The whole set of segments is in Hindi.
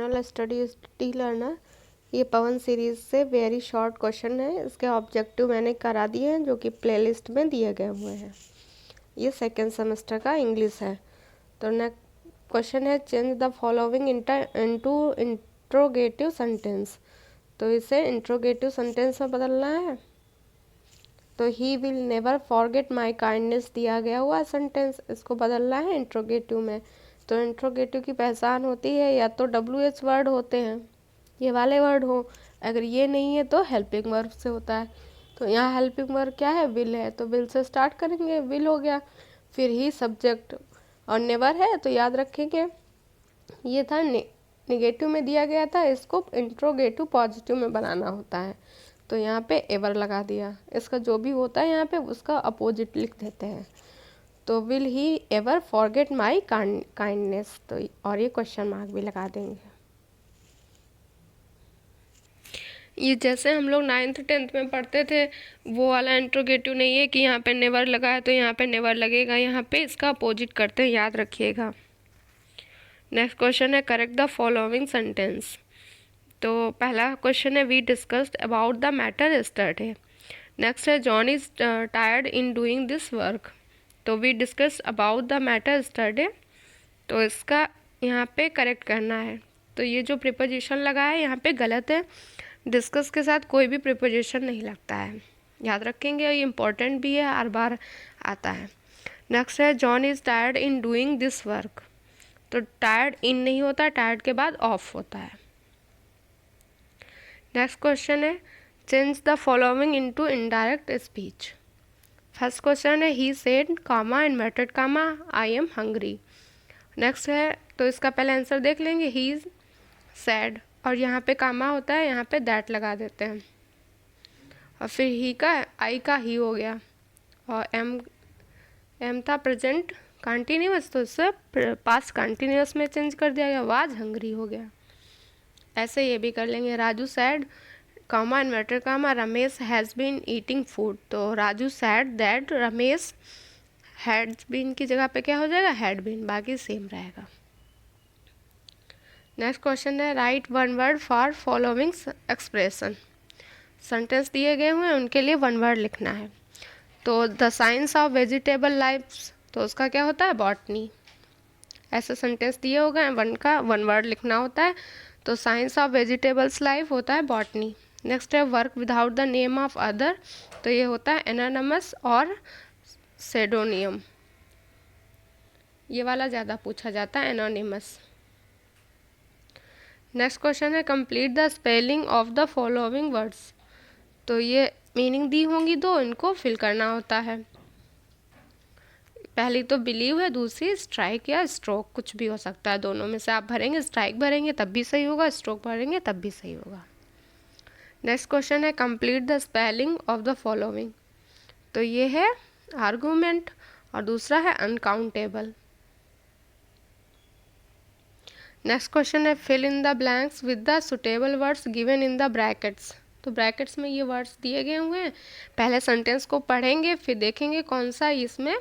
Channel study learner. ये पवन सीरीज से वेरी शॉर्ट क्वेश्चन है। इसके ऑब्जेक्टिव मैंने करा दिए हैं जो कि प्लेलिस्ट में दिए गए हुए हैं। ये सेकेंड सेमेस्टर का इंग्लिश है। तो नेक्स्ट क्वेश्चन है, change the following into interrogative sentence. तो इसे इंट्रोगेटिव सेंटेंस में बदलना है। तो he will never forget my kindness दिया गया हुआ सेंटेंस, इसको बदलना है इंट्रोगेटिव में। तो इंट्रोगेटिव की पहचान होती है या तो WH वर्ड होते हैं, ये वाले वर्ड हो, अगर ये नहीं है तो हेल्पिंग वर्ब से होता है। तो यहाँ हेल्पिंग वर्ब क्या है, विल है, तो विल से स्टार्ट करेंगे, विल हो गया। फिर ही सब्जेक्ट और नेवर है तो याद रखेंगे ये था नेगेटिव में दिया गया था, इसको इंट्रोगेटिव पॉजिटिव में बनाना होता है। तो यहाँ पे एवर लगा दिया, इसका जो भी होता है यहाँ पे उसका अपोजिट लिख देते हैं। तो will he ever forget my kindness, तो और ये क्वेश्चन मार्क भी लगा देंगे। ये जैसे हम लोग 9th 10th में पढ़ते थे वो वाला इंट्रोगेटिव नहीं है कि यहाँ पे नेवर लगा है तो यहाँ पे नेवर लगेगा, यहाँ पे इसका अपोजिट करते हैं, याद रखिएगा। नेक्स्ट क्वेश्चन है, करेक्ट द फॉलोइंग सेंटेंस। तो पहला क्वेश्चन है, we discussed about the matter yesterday. Next है, John is tired in doing this work. तो we discussed about the matter yesterday, तो इसका यहाँ पे करेक्ट करना है। तो ये जो प्रिपोजिशन लगा है यहाँ पे गलत है, डिस्कस के साथ कोई भी प्रिपोजिशन नहीं लगता है, याद रखेंगे। ये इम्पोर्टेंट भी है, हर बार आता है। नेक्स्ट है, John is tired in doing this work. तो टायर्ड इन नहीं होता, टायर्ड के बाद ऑफ होता है। नेक्स्ट क्वेश्चन है, change the following into indirect speech. First question है, he said comma inverted comma I am hungry. Next है, तो इसका पहले आंसर देख लेंगे, ही इज सैड, और यहाँ पे कामा होता है, यहाँ पे दैट लगा देते हैं, और फिर ही का आई का ही हो गया, और एम था प्रेजेंट कंटिन्यूअस तो इससे पास्ट कंटिन्यूअस में चेंज कर दिया गया, वाज हंग्री हो गया। ऐसे ये भी कर लेंगे, Raju said comma inverted comma Ramesh has been eating food. तो Raju said that Ramesh had been की जगह पे क्या हो जाएगा, हैड बीन, बाकी सेम रहेगा। नेक्स्ट क्वेश्चन है, write one word for following expression. Sentence दिए गए हुए हैं उनके लिए वन वर्ड लिखना है। तो the science of vegetable lifes, तो उसका क्या होता है, बॉटनी। ऐसे सेंटेंस दिए हो गए, वन का वन वर्ड लिखना होता है। तो साइंस ऑफ वेजिटेबल्स लाइफ होता है बॉटनी। नेक्स्ट है, work without the name of other, तो ये होता है एनोनिमस और सेडोनियम, ये वाला ज़्यादा पूछा जाता है, एनोनिमस। नेक्स्ट क्वेश्चन है, complete the spelling of the following words. तो ये मीनिंग दी होंगी दो, इनको फिल करना होता है। पहली तो बिलीव है, दूसरी स्ट्राइक या स्ट्रोक, कुछ भी हो सकता है, दोनों में से आप भरेंगे, स्ट्राइक भरेंगे तब भी सही होगा, स्ट्रोक भरेंगे तब भी सही होगा। नेक्स्ट क्वेश्चन है, complete the spelling of the following. तो ये है आर्गूमेंट और दूसरा है अनकाउंटेबल। नेक्स्ट क्वेश्चन है, fill in the blanks with the suitable words given in the brackets. तो ब्रैकेट्स में ये वर्ड्स दिए गए हुए हैं, पहले सेंटेंस को पढ़ेंगे फिर देखेंगे कौन सा इसमें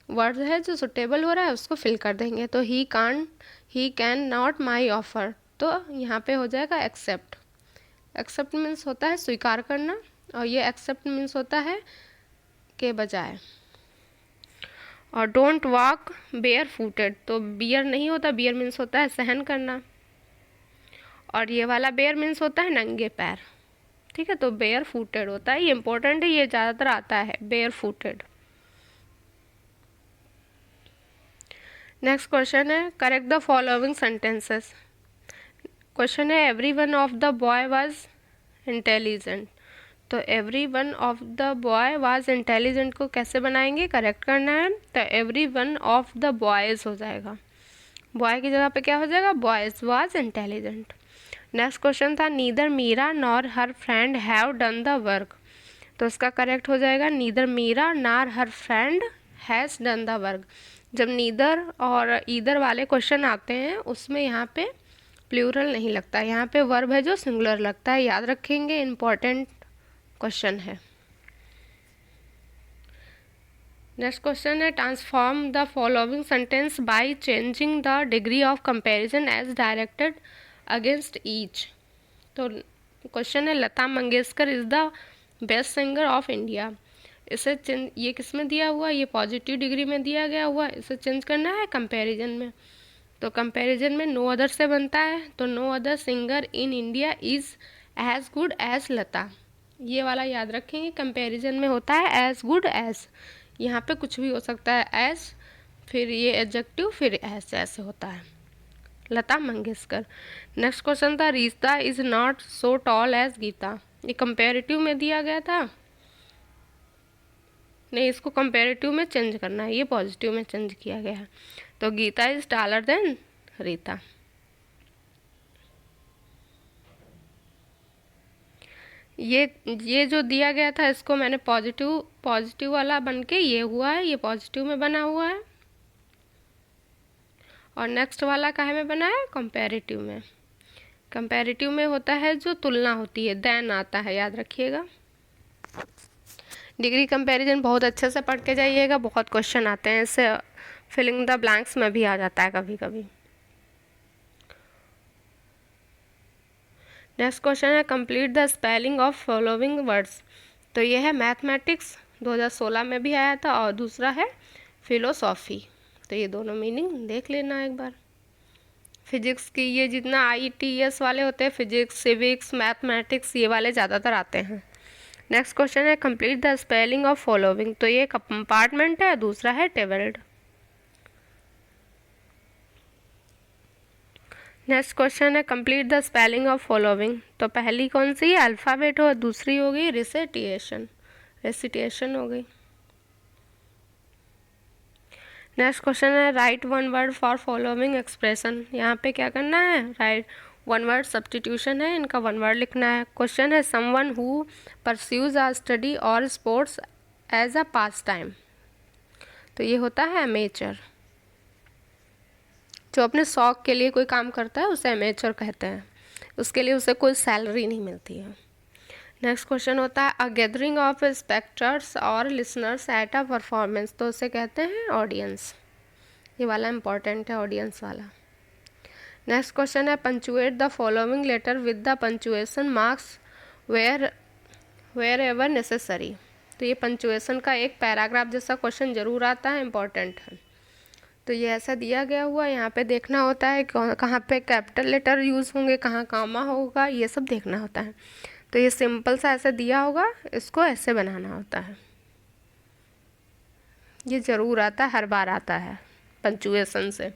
वर्ड है जो सुटेबल हो रहा है, उसको फिल कर देंगे। तो he can not my offer, तो यहाँ पे हो जाएगा एक्सेप्ट। एक्सेप्ट मीन्स होता है स्वीकार करना, और ये एक्सेप्ट मीन्स होता है के बजाय। और डोंट वॉक बेयर फूटेड, तो बियर नहीं होता, बियर मीन्स होता है सहन करना, और ये वाला बेयर मीन्स होता है नंगे पैर, ठीक है। तो बेयर फूटेड होता है, ये इंपॉर्टेंट है, ये ज़्यादातर आता है बेयर फूटेड। नेक्स्ट क्वेश्चन है, correct the following sentences. Question है, every one of the boy was intelligent. तो every one of the boy was intelligent को कैसे बनाएंगे, करेक्ट करना है। तो every one of the boys हो जाएगा, बॉय की जगह पे क्या हो जाएगा, boys was intelligent. Next question था, neither Meera nor her friend have done the work. तो इसका करेक्ट हो जाएगा, neither Meera nor her friend has done the work. जब नीदर और ईदर वाले क्वेश्चन आते हैं उसमें यहाँ पे प्लूरल नहीं लगता, यहाँ पे वर्ब है जो सिंगुलर लगता है, याद रखेंगे, इम्पॉर्टेंट क्वेश्चन है। नेक्स्ट क्वेश्चन है, transform the following sentence by changing the degree of comparison as directed against each. तो क्वेश्चन है Lata Mangeshkar is the best singer of India. इसे चेंज, ये किस में दिया हुआ, ये पॉजिटिव डिग्री में दिया गया हुआ, इसे चेंज करना है कंपैरिजन में। तो कंपैरिजन में नो अदर से बनता है, तो no other singer in India is as good as Lata. ये वाला याद रखेंगे, कंपैरिजन में होता है एज गुड एज, यहाँ पे कुछ भी हो सकता है, एज फिर ये एडजेक्टिव फिर एज, ऐसे होता है। लता मंगेशकर। नेक्स्ट क्वेश्चन था Rita is not so tall as Gita. ये कंपेरेटिव में दिया गया था, नहीं इसको कंपेरेटिव में चेंज करना है, ये पॉजिटिव में चेंज किया गया है। तो Gita is taller than Rita. ये जो दिया गया था इसको मैंने पॉजिटिव वाला बन के ये हुआ है, ये पॉजिटिव में बना हुआ है, और नेक्स्ट वाला काहे में बना है, कंपैरेटिव में। कंपैरेटिव में होता है जो तुलना होती है, देन आता है, याद रखिएगा। डिग्री कंपैरिजन बहुत अच्छे से पढ़ के जाइएगा, बहुत क्वेश्चन आते हैं इससे, फिलिंग द ब्लैंक्स में भी आ जाता है कभी कभी। नेक्स्ट क्वेश्चन है complete the spelling of following words. तो ये है मैथमेटिक्स, 2016 में भी आया था, और दूसरा है फिलोसॉफी। तो ये दोनों मीनिंग देख लेना एक बार। फिजिक्स की ये जितना IETS वाले होते हैं, फिजिक्स, सिविक्स, मैथमेटिक्स, ये वाले ज़्यादातर आते हैं। नेक्स्ट क्वेश्चन है complete the spelling of following. तो ये कंपार्टमेंट है, दूसरा है टेबल्ड। नेक्स्ट क्वेश्चन है complete the spelling of following. तो पहली कौन सी है, अल्फ़ाबेट हो, दूसरी होगी रेसिटेशन हो गई। नेक्स्ट क्वेश्चन है write one word for following expression. यहाँ पे क्या करना है, राइट वन वर्ड सब्स्टिट्यूशन है, इनका वन वर्ड लिखना है। क्वेश्चन है someone who pursues a study और sports as a pastime. तो ये होता है अमेचर, जो अपने शौक के लिए कोई काम करता है उसे अमेचर कहते हैं, उसके लिए उसे कोई सैलरी नहीं मिलती है। नेक्स्ट क्वेश्चन होता है अ गैदरिंग ऑफ स्पेक्टर्स और लिसनर्स एट अ परफॉर्मेंस। तो उसे कहते हैं ऑडियंस, ये वाला इंपॉर्टेंट है, ऑडियंस वाला। नेक्स्ट क्वेश्चन है punctuate the following letter with the punctuation marks wherever necessary. तो ये पंचुएशन का एक पैराग्राफ जैसा क्वेश्चन जरूर आता है, इंपॉर्टेंट है। तो ये ऐसा दिया गया हुआ, यहाँ पे देखना होता है कहाँ पे कैपिटल लेटर यूज़ होंगे, कहाँ कामा होगा, ये सब देखना होता है। तो ये सिंपल सा ऐसे दिया होगा, इसको ऐसे बनाना होता है, ये ज़रूर आता है, हर बार आता है पंचुएशन से।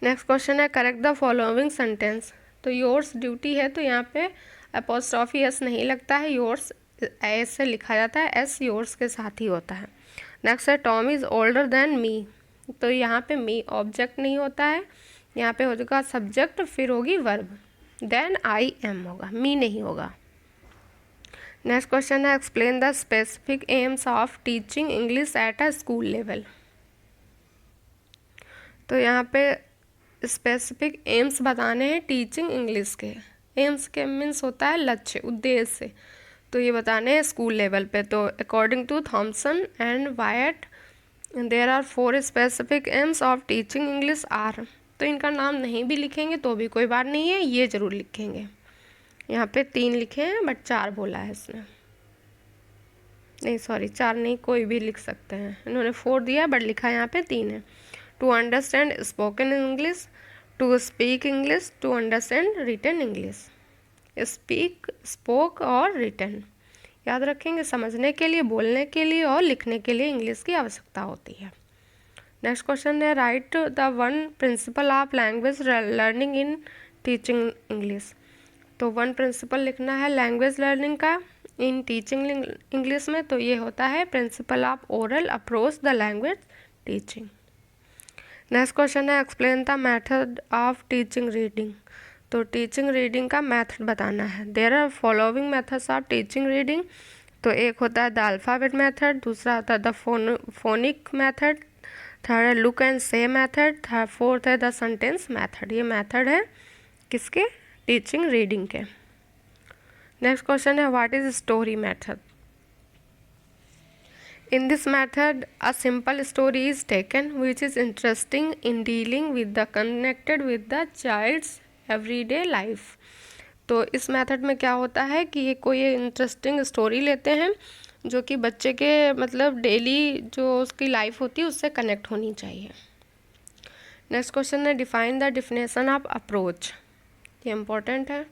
नेक्स्ट क्वेश्चन है करेक्ट द फॉलोइंग सेंटेंस। तो योर्स ड्यूटी है, तो यहाँ पे अपोस्ट्रॉफी एस नहीं लगता है, योर्स एस से लिखा जाता है, एस योर्स के साथ ही होता है। नेक्स्ट है Tom is older than me. तो यहाँ पे मी ऑब्जेक्ट नहीं होता है, यहाँ पे होगा सब्जेक्ट, फिर होगी वर्ब, देन आई एम होगा, मी नहीं होगा। नेक्स्ट क्वेश्चन है explain the specific aims of teaching English at a school level. तो यहाँ पे स्पेसिफिक एम्स बताने हैं टीचिंग इंग्लिश के। एम्स के मीन्स होता है लक्ष्य, उद्देश्य, तो ये बताने हैं स्कूल लेवल पे। तो according to Thomson and Wyatt there are 4 specific aims of teaching English are. तो इनका नाम नहीं भी लिखेंगे तो भी कोई बात नहीं है, ये ज़रूर लिखेंगे। यहाँ पे 3 लिखे हैं बट 4 बोला है इसने, नहीं सॉरी 4 नहीं, कोई भी लिख सकते हैं, इन्होंने 4 दिया बट लिखा यहाँ पे 3 है। To understand spoken English, to speak English, to understand written English. Speak, spoke और रिटन याद रखेंगे, समझने के लिए, बोलने के लिए और लिखने के लिए इंग्लिश की आवश्यकता होती है। नेक्स्ट क्वेश्चन है write the one principle of language learning in teaching English. तो 1 प्रिंसिपल लिखना है लैंग्वेज लर्निंग का इन टीचिंग इंग्लिश में। तो ये होता है principle of oral approach the language teaching. Next question है explain the method of teaching reading. तो टीचिंग रीडिंग का मेथड बताना है। There are following methods of teaching reading. तो एक होता है द अल्फ़ाबेट मेथड, दूसरा होता है द फोनिक मेथड, थर्ड है लुक एंड से मेथड, फोर्थ है द सेंटेंस मेथड। ये मेथड है किसके, टीचिंग रीडिंग के। नेक्स्ट क्वेश्चन है what is story method. In this method, a simple story is taken which is interesting in dealing with the connected with the child's everyday life. तो इस मेथड में क्या होता है कि ये कोई इंटरेस्टिंग स्टोरी लेते हैं जो कि बच्चे के मतलब डेली जो उसकी लाइफ होती है उससे कनेक्ट होनी चाहिए। नेक्स्ट क्वेश्चन है define the definition of approach, ये इम्पोर्टेंट है।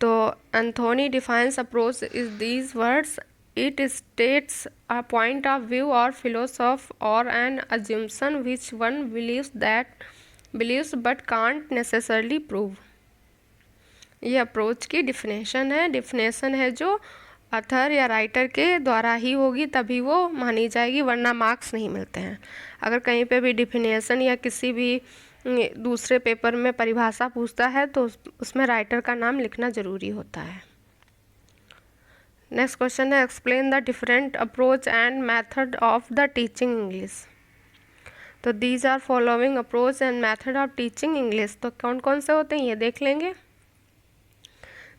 तो Anthony defines approach is these words, it states a point of view or philosophy or an assumption which one believes but can't necessarily prove। ये अप्रोच की डिफिनेशन है जो अथर या राइटर के द्वारा ही होगी तभी वो मानी जाएगी, वरना मार्क्स नहीं मिलते हैं। अगर कहीं पे भी डिफिनेशन या किसी भी दूसरे पेपर में परिभाषा पूछता है तो उसमें राइटर का नाम लिखना ज़रूरी होता है। नेक्स्ट क्वेश्चन है explain the different approach and method of the teaching English. तो these are following approach and method of teaching English, तो कौन कौन से होते हैं ये देख लेंगे।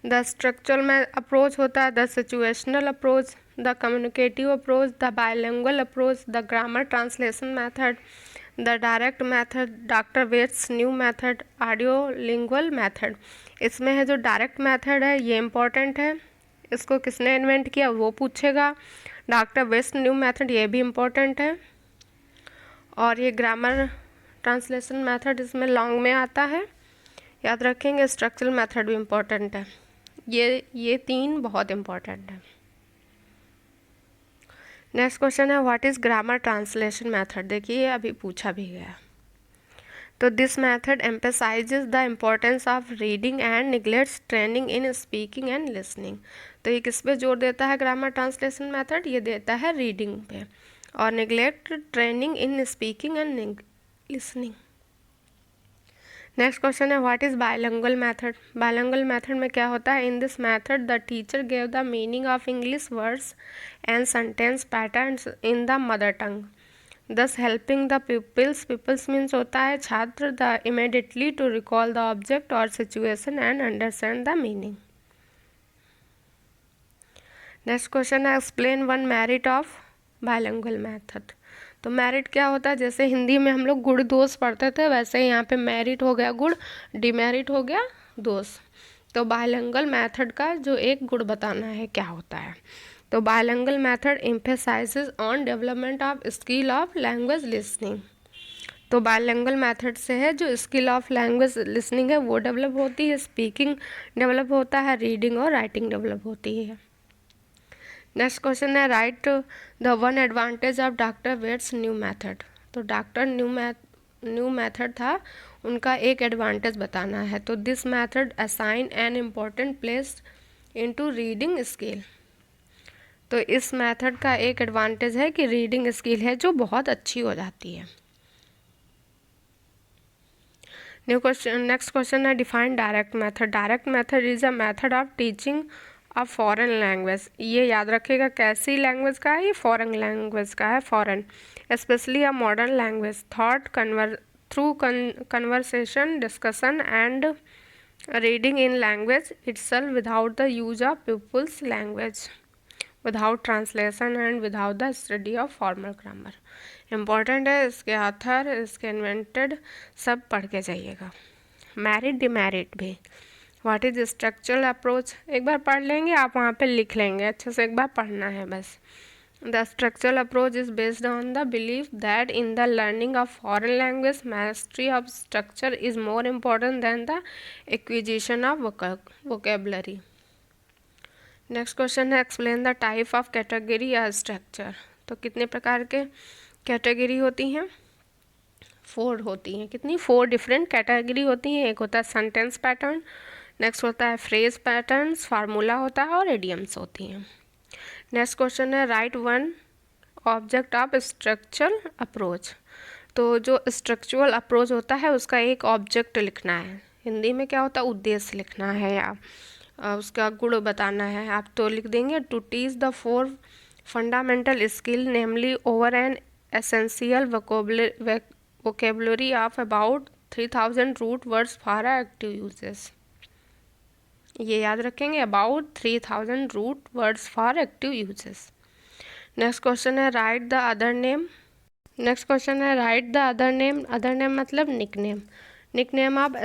द स्ट्रक्चरल में अप्रोच होता है, the situational approach, the communicative approach, the bilingual approach, the grammar translation method, the direct method, doctor West's new method, audio lingual method. इसमें है जो डायरेक्ट मेथड है ये इम्पॉर्टेंट है, इसको किसने इन्वेंट किया वो पूछेगा। डॉक्टर वेस्ट न्यू मेथड ये भी इम्पोर्टेंट है। और ये ग्रामर ट्रांसलेशन मेथड इसमें लॉन्ग में आता है, याद रखेंगे। स्ट्रक्चरल मेथड भी इम्पोर्टेंट है, ये तीन बहुत इम्पोर्टेंट है। नेक्स्ट क्वेश्चन है what is grammar translation method, देखिए अभी पूछा भी गया। तो this method emphasizes the importance of reading and neglects training in speaking and listening. तो ये किस पे जोर देता है ग्रामर ट्रांसलेशन मेथड, ये देता है रीडिंग पे, और neglect training in speaking and listening. Next question है what is bilingual method. Bilingual method में क्या होता है, in this method the teacher gave the meaning of English words and sentence patterns in the mother tongue, thus helping the pupils means होता है छात्र, the immediately to recall the object or situation and understand the meaning। Next question है explain one merit of bilingual method. तो मेरिट क्या होता है, जैसे हिंदी में हम लोग गुण दोष पढ़ते थे वैसे यहाँ पे मेरिट हो गया गुण, डिमेरिट हो गया दोष। तो बायलिंगुअल मेथड का जो एक गुण बताना है क्या होता है। तो bilingual method emphasises on development of skill of language listening. तो बायलिंगुअल मेथड से है जो स्किल ऑफ लैंग्वेज लिसनिंग है वो डेवलप होती है, स्पीकिंग डेवलप होता है, रीडिंग और राइटिंग डेवलप होती है। नेक्स्ट क्वेश्चन है write the one advantage of doctor West's new method. तो डॉक्टर न्यू मेथड था, उनका एक एडवांटेज बताना है। तो this method assign an important place into reading skill. तो इस मेथड का एक एडवांटेज है कि रीडिंग स्किल है जो बहुत अच्छी हो जाती है। नेक्स्ट क्वेश्चन है define direct method. Direct method is a method of teaching a foreign language. ये याद रखिएगा कैसी लैंग्वेज का है, ये फॉरेन लैंग्वेज का है, foreign specially a modern language taught through conversation discussion and reading in language itself without the use of people's language, without translation and without the study of formal grammar. Important है, इसके ऑथर इसके इन्वेंटेड सब पढ़ के जाइएगा। मेरिट डिमेरिट भी। व्हाट इज स्ट्रक्चरल अप्रोच, एक बार पढ़ लेंगे आप, वहाँ पे लिख लेंगे, अच्छे से एक बार पढ़ना है बस। The structural approach is based on the belief that in the learning of foreign language mastery of structure is more important than the acquisition of vocabulary. Next question है explain the type of category या स्ट्रक्चर। तो कितने प्रकार के कैटेगरी होती हैं, 4 होती हैं। कितनी, 4 डिफरेंट कैटेगरी होती हैं। एक होता है सेंटेंस पैटर्न, नेक्स्ट होता है फ्रेज पैटर्न्स, फार्मूला होता है और एडियम्स होती हैं। नेक्स्ट क्वेश्चन है write one object of structural approach. तो जो स्ट्रक्चरल अप्रोच होता है उसका एक ऑब्जेक्ट लिखना है। हिंदी में क्या होता है, उद्देश्य लिखना है या उसका गुण बताना है। आप तो लिख देंगे to teach the 4 fundamental skill namely over an essential vocabulary of about 3000 root words for active uses. ये याद रखेंगे, about 3000 root words for active uses. Next question है write the other name. Next question है write the other name. Other name मतलब nickname. Nickname of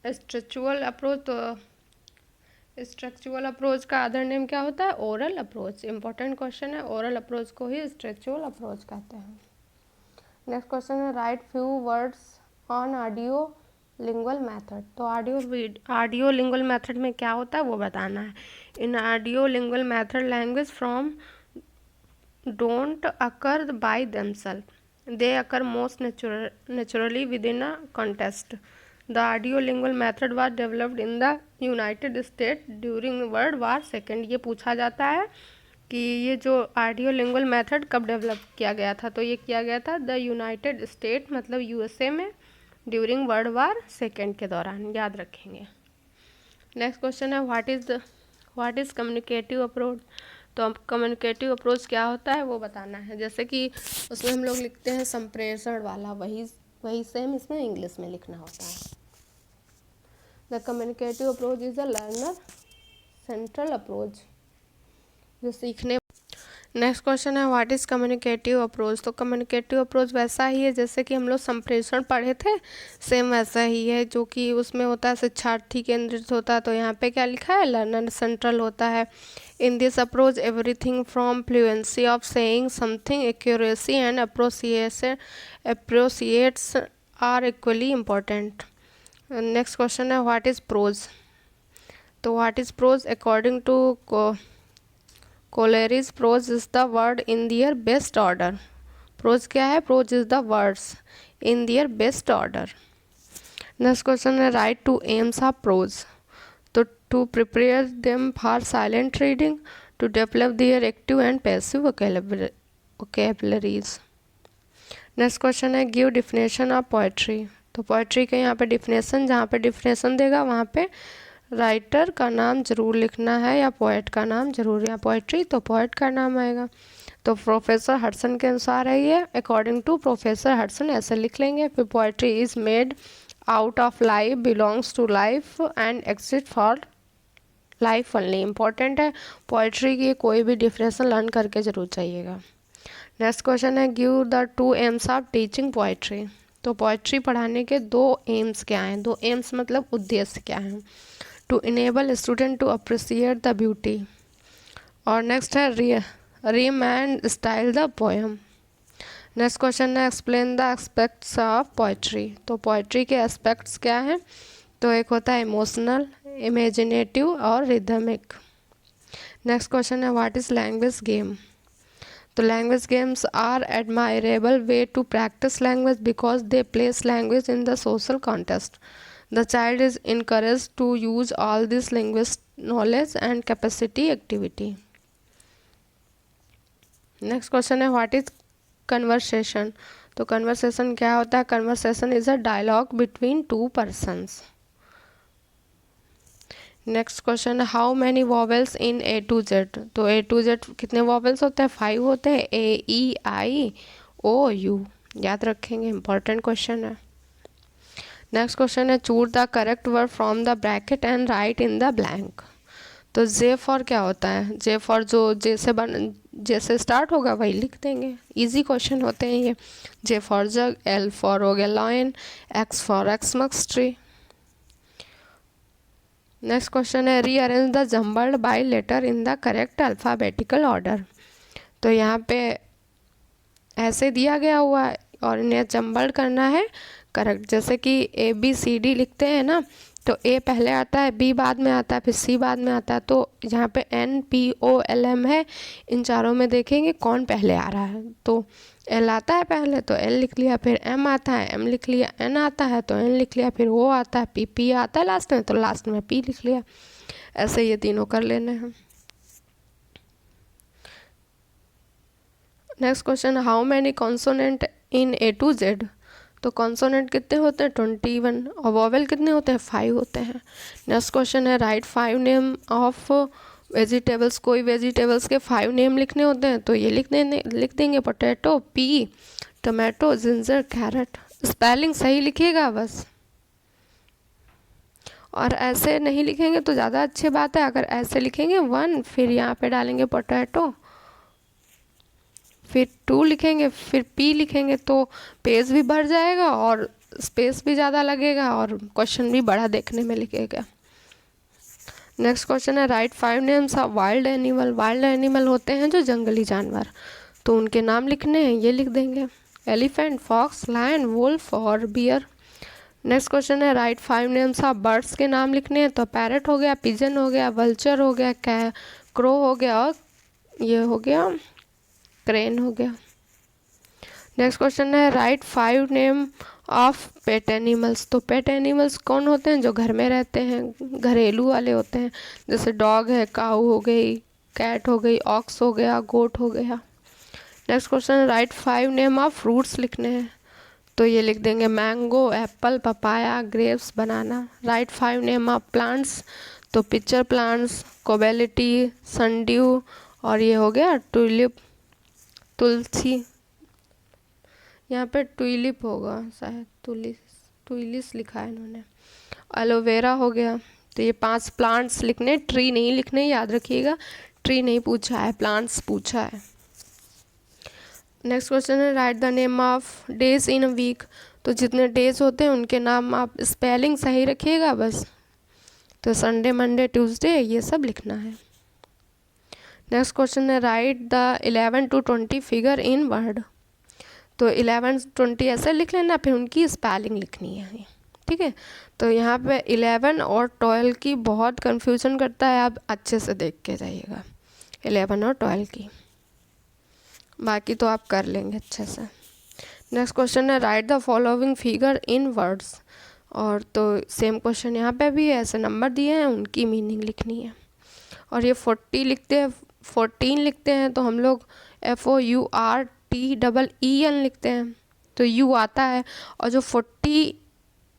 structural approach. तो स्ट्रक्चुअल अप्रोच का अदर नेम क्या होता है? Oral approach. इंपॉर्टेंट क्वेश्चन है, ओरल अप्रोच को ही स्ट्रक्चुअल अप्रोच कहते हैं। नेक्स्ट क्वेश्चन है right few words on audio lingual method. तो ऑडियो लिंगुअल मेथड में क्या होता है वो बताना है। इन audio lingual method language from don't occur by themselves. They occur most naturally within a context. The audiolingual method was developed in the United States during World War II. ये पूछा जाता है कि ये जो ऑडियोलिंगुअल मेथड कब डेवलप किया गया था, तो ये किया गया था द यूनाइटेड स्टेट मतलब यूएसए में ड्यूरिंग वर्ल्ड वार सेकेंड के दौरान, याद रखेंगे। नेक्स्ट क्वेश्चन है व्हाट इज़ कम्युनिकेटिव अप्रोच। तो अब कम्युनिकेटिव अप्रोच क्या होता है वो बताना है। जैसे कि उसमें हम लोग लिखते हैं संप्रेषण वाला, वही सेम इसमें इंग्लिश में लिखना होता है। The communicative approach is a learner central approach जो सीखने। नेक्स्ट क्वेश्चन है व्हाट इज़ कम्युनिकेटिव अप्रोच। तो कम्युनिकेटिव अप्रोच वैसा ही है जैसे कि हम लोग संप्रेषण पढ़े थे, सेम वैसा ही है, जो कि उसमें होता है शिक्षार्थी केंद्रित होता है। तो यहाँ पे क्या लिखा है? लर्नर सेंट्रल होता है। In this approach everything from fluency of saying something, accuracy and appropriates are equally important. Next question है व्हाट इज़ प्रोज। तो what is prose according to Coleridge, prose is the word in their best order. Prose क्या है? Prose is the words in their best order. Next question है write two aims of prose. तो to prepare them for silent reading, to develop their active and passive vocabularies. Next question है give definition of poetry. तो poetry के यहाँ पे definition, जहाँ पे definition देगा वहाँ पे राइटर का नाम जरूर लिखना है या पोएट का नाम जरूर, या पोएट्री तो पोएट का नाम आएगा। तो प्रोफेसर हडसन के अनुसार है ये, अकॉर्डिंग टू प्रोफेसर हडसन ऐसे लिख लेंगे। फिर poetry is made out of life, belongs to life and exist for life only. Important है, पोएट्री की कोई भी डिफिनेशन लर्न करके जरूर चाहिएगा। नेक्स्ट क्वेश्चन है give the two aims of teaching poetry. तो पोएट्री पढ़ाने के दो एम्स क्या हैं? दो एम्स मतलब उद्देश्य क्या हैं? To enable student to appreciate the beauty, और नेक्स्ट है rhyme and style the poem. Next question है explain the aspects of poetry. तो पोएट्री के एस्पेक्ट्स क्या हैं? तो एक होता है इमोशनल, इमेजिनेटिव और रिदमिक। नेक्स्ट क्वेश्चन है व्हाट इज़ लैंग्वेज गेम। तो language games are admirable way to practice language because they place language in the social context. The child is encouraged to use all this linguistic knowledge and capacity activity. Next question है what is conversation. तो conversation क्या होता है? Conversation is a dialogue between two persons. Next question है how many vowels in A to Z. तो A to Z कितने vowels होते हैं? 5 होते हैं, A E I O U, याद रखेंगे, important question है। नेक्स्ट क्वेश्चन है choose the correct word from the bracket and right in the blank. तो जे फॉर क्या होता है? जे फॉर जो जैसे स्टार्ट होगा वही लिख देंगे, इजी क्वेश्चन होते हैं ये। J for jug, L for हो गया lion, X for Xmas tree. Next question है rearrange the jumbled by letter in the correct alphabetical order. तो यहाँ पे ऐसे दिया गया हुआ है और इन्हें जम्बल्ड करना है करेक्ट। जैसे कि ए बी सी डी लिखते हैं ना, तो ए पहले आता है, बी बाद में आता है, फिर सी बाद में आता है। तो यहाँ पे N P O L M है, इन चारों में देखेंगे कौन पहले आ रहा है। तो एल आता है पहले तो एल लिख लिया, फिर एम आता है एम लिख लिया, एन आता है तो एन लिख लिया, फिर ओ आता है पी, पी आता है लास्ट में तो लास्ट में पी लिख लिया। ऐसे ये तीनों कर लेने हैं। Next question how many consonant in A to Z. तो कॉन्सोनेंट कितने होते हैं? 21, और वॉवेल कितने होते हैं? 5 होते हैं। नेक्स्ट क्वेश्चन है राइट 5 नेम ऑफ वेजिटेबल्स। कोई वेजिटेबल्स के 5 नेम लिखने होते हैं तो ये लिख देंगे potato, P, tomato, ginger, carrot. Spelling सही लिखिएगा बस, और ऐसे नहीं लिखेंगे तो ज़्यादा अच्छी बात है। अगर ऐसे लिखेंगे 1 फिर यहाँ पे डालेंगे पोटैटो, फिर टू लिखेंगे, फिर पी लिखेंगे, तो पेज भी भर जाएगा और स्पेस भी ज़्यादा लगेगा और क्वेश्चन भी बड़ा देखने में लिखेगा। नेक्स्ट क्वेश्चन है right 5 names of wild animal. Wild animal होते हैं जो जंगली जानवर, तो उनके नाम लिखने हैं, ये लिख देंगे, एलिफेंट, फॉक्स, लायन, वुल्फ और बियर। नेक्स्ट क्वेश्चन है राइट 5 नेम्स ऑफ बर्ड्स के नाम लिखने हैं, तो पैरट हो गया, पिजन हो गया, वल्चर हो गया, क्रो हो गया और ये हो गया क्रेन हो गया। नेक्स्ट क्वेश्चन है right 5 name of pet animals. तो पेट एनिमल्स कौन होते हैं? जो घर में रहते हैं, घरेलू वाले होते हैं, जैसे डॉग है, काऊ हो गई, कैट हो गई, ऑक्स हो गया, गोट हो गया। नेक्स्ट क्वेश्चन है राइट 5 नेम ऑफ फ्रूट्स लिखने हैं, तो ये लिख देंगे mango, Apple, papaya, grapes, banana. Right 5 name of plants, तो पिक्चर प्लांट्स, कोबेलिटी, सनड्यू और ये हो गया ट्यूलिप, तुलसी। यहाँ पे ट्यूलिप होगा शायद, ट्यूलिस लिखा है इन्होंने। एलोवेरा हो गया। तो ये 5 प्लांट्स लिखने, ट्री नहीं लिखने, याद रखिएगा, ट्री नहीं पूछा है, प्लांट्स पूछा है। नेक्स्ट क्वेश्चन है write the name of days in a week. तो जितने डेज होते हैं उनके नाम आप स्पेलिंग सही रखिएगा बस। तो संडे, मंडे, ट्यूसडे ये सब लिखना है। नेक्स्ट क्वेश्चन है write the 11 to 20 figure in word. तो 11 20 ऐसे लिख लेना, फिर उनकी स्पेलिंग लिखनी है, ठीक है। तो यहाँ पे 11 और 12 की बहुत कंफ्यूजन करता है, आप अच्छे से देख के जाइएगा 11 और 12 की, बाकी तो आप कर लेंगे अच्छे से। नेक्स्ट क्वेश्चन है write the following figure in words. और तो सेम क्वेश्चन यहाँ पे भी है, ऐसे नंबर दिए हैं, उनकी मीनिंग लिखनी है। और ये 40 लिखते हैं, 14 लिखते हैं, तो हम लोग FOURTEEN लिखते हैं, तो U आता है। और जो 40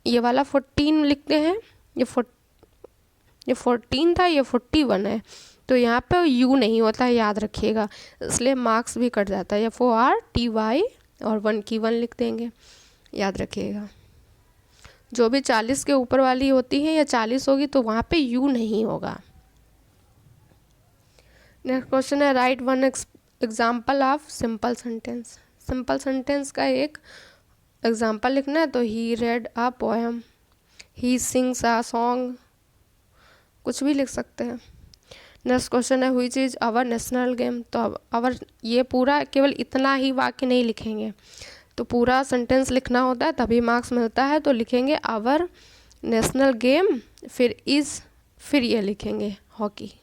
ये वाला 14 लिखते हैं, ये 14 था, ये 41 है, तो यहाँ पे U नहीं होता है, याद रखिएगा, इसलिए मार्क्स भी कट जाता है। FORTY और 1 की 1 लिख देंगे, याद रखिएगा। जो भी 40 के ऊपर वाली होती है या 40 होगी तो वहाँ पे U नहीं होगा। नेक्स्ट क्वेश्चन है write 1 example of simple sentence. Simple sentence का एक एग्जाम्पल लिखना है, तो he read a poem, he sings a song, कुछ भी लिख सकते हैं। नेक्स्ट क्वेश्चन है which is our national game. तो आवर, ये पूरा केवल इतना ही वाक्य नहीं लिखेंगे, तो पूरा सेंटेंस लिखना होता है तभी मार्क्स मिलता है। तो लिखेंगे आवर नेशनल गेम, फिर इज, फिर ये लिखेंगे हॉकी।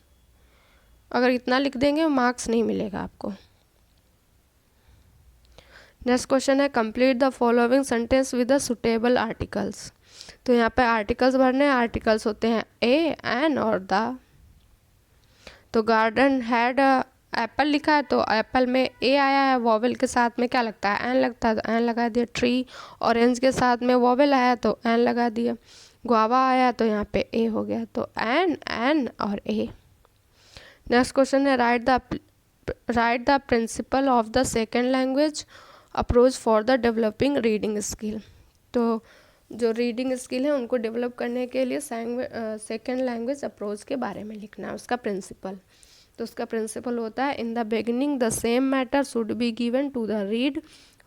अगर इतना लिख देंगे मार्क्स नहीं मिलेगा आपको। नेक्स्ट क्वेश्चन है complete the following sentence with the suitable articles. तो यहाँ पे आर्टिकल्स भरने हैं, आर्टिकल्स होते हैं ए, एन और द। तो गार्डन हैड एप्पल लिखा है, तो एप्पल में ए आया है, वॉवेल के साथ में क्या लगता है, एन लगता है, तो एन लगा दिया। ट्री, ऑरेंज के साथ में वॉवेल आया तो एन लगा दिया। गुआवा आया तो यहाँ पे ए हो गया, तो एन, एन और ए। नेक्स्ट क्वेश्चन है write the principle of the second language approach for the developing reading skill. तो जो रीडिंग स्किल है उनको डेवलप करने के लिए सेकेंड लैंग्वेज अप्रोच के बारे में लिखना है, उसका प्रिंसिपल। तो उसका प्रिंसिपल होता है in the beginning the same matter should be given to the read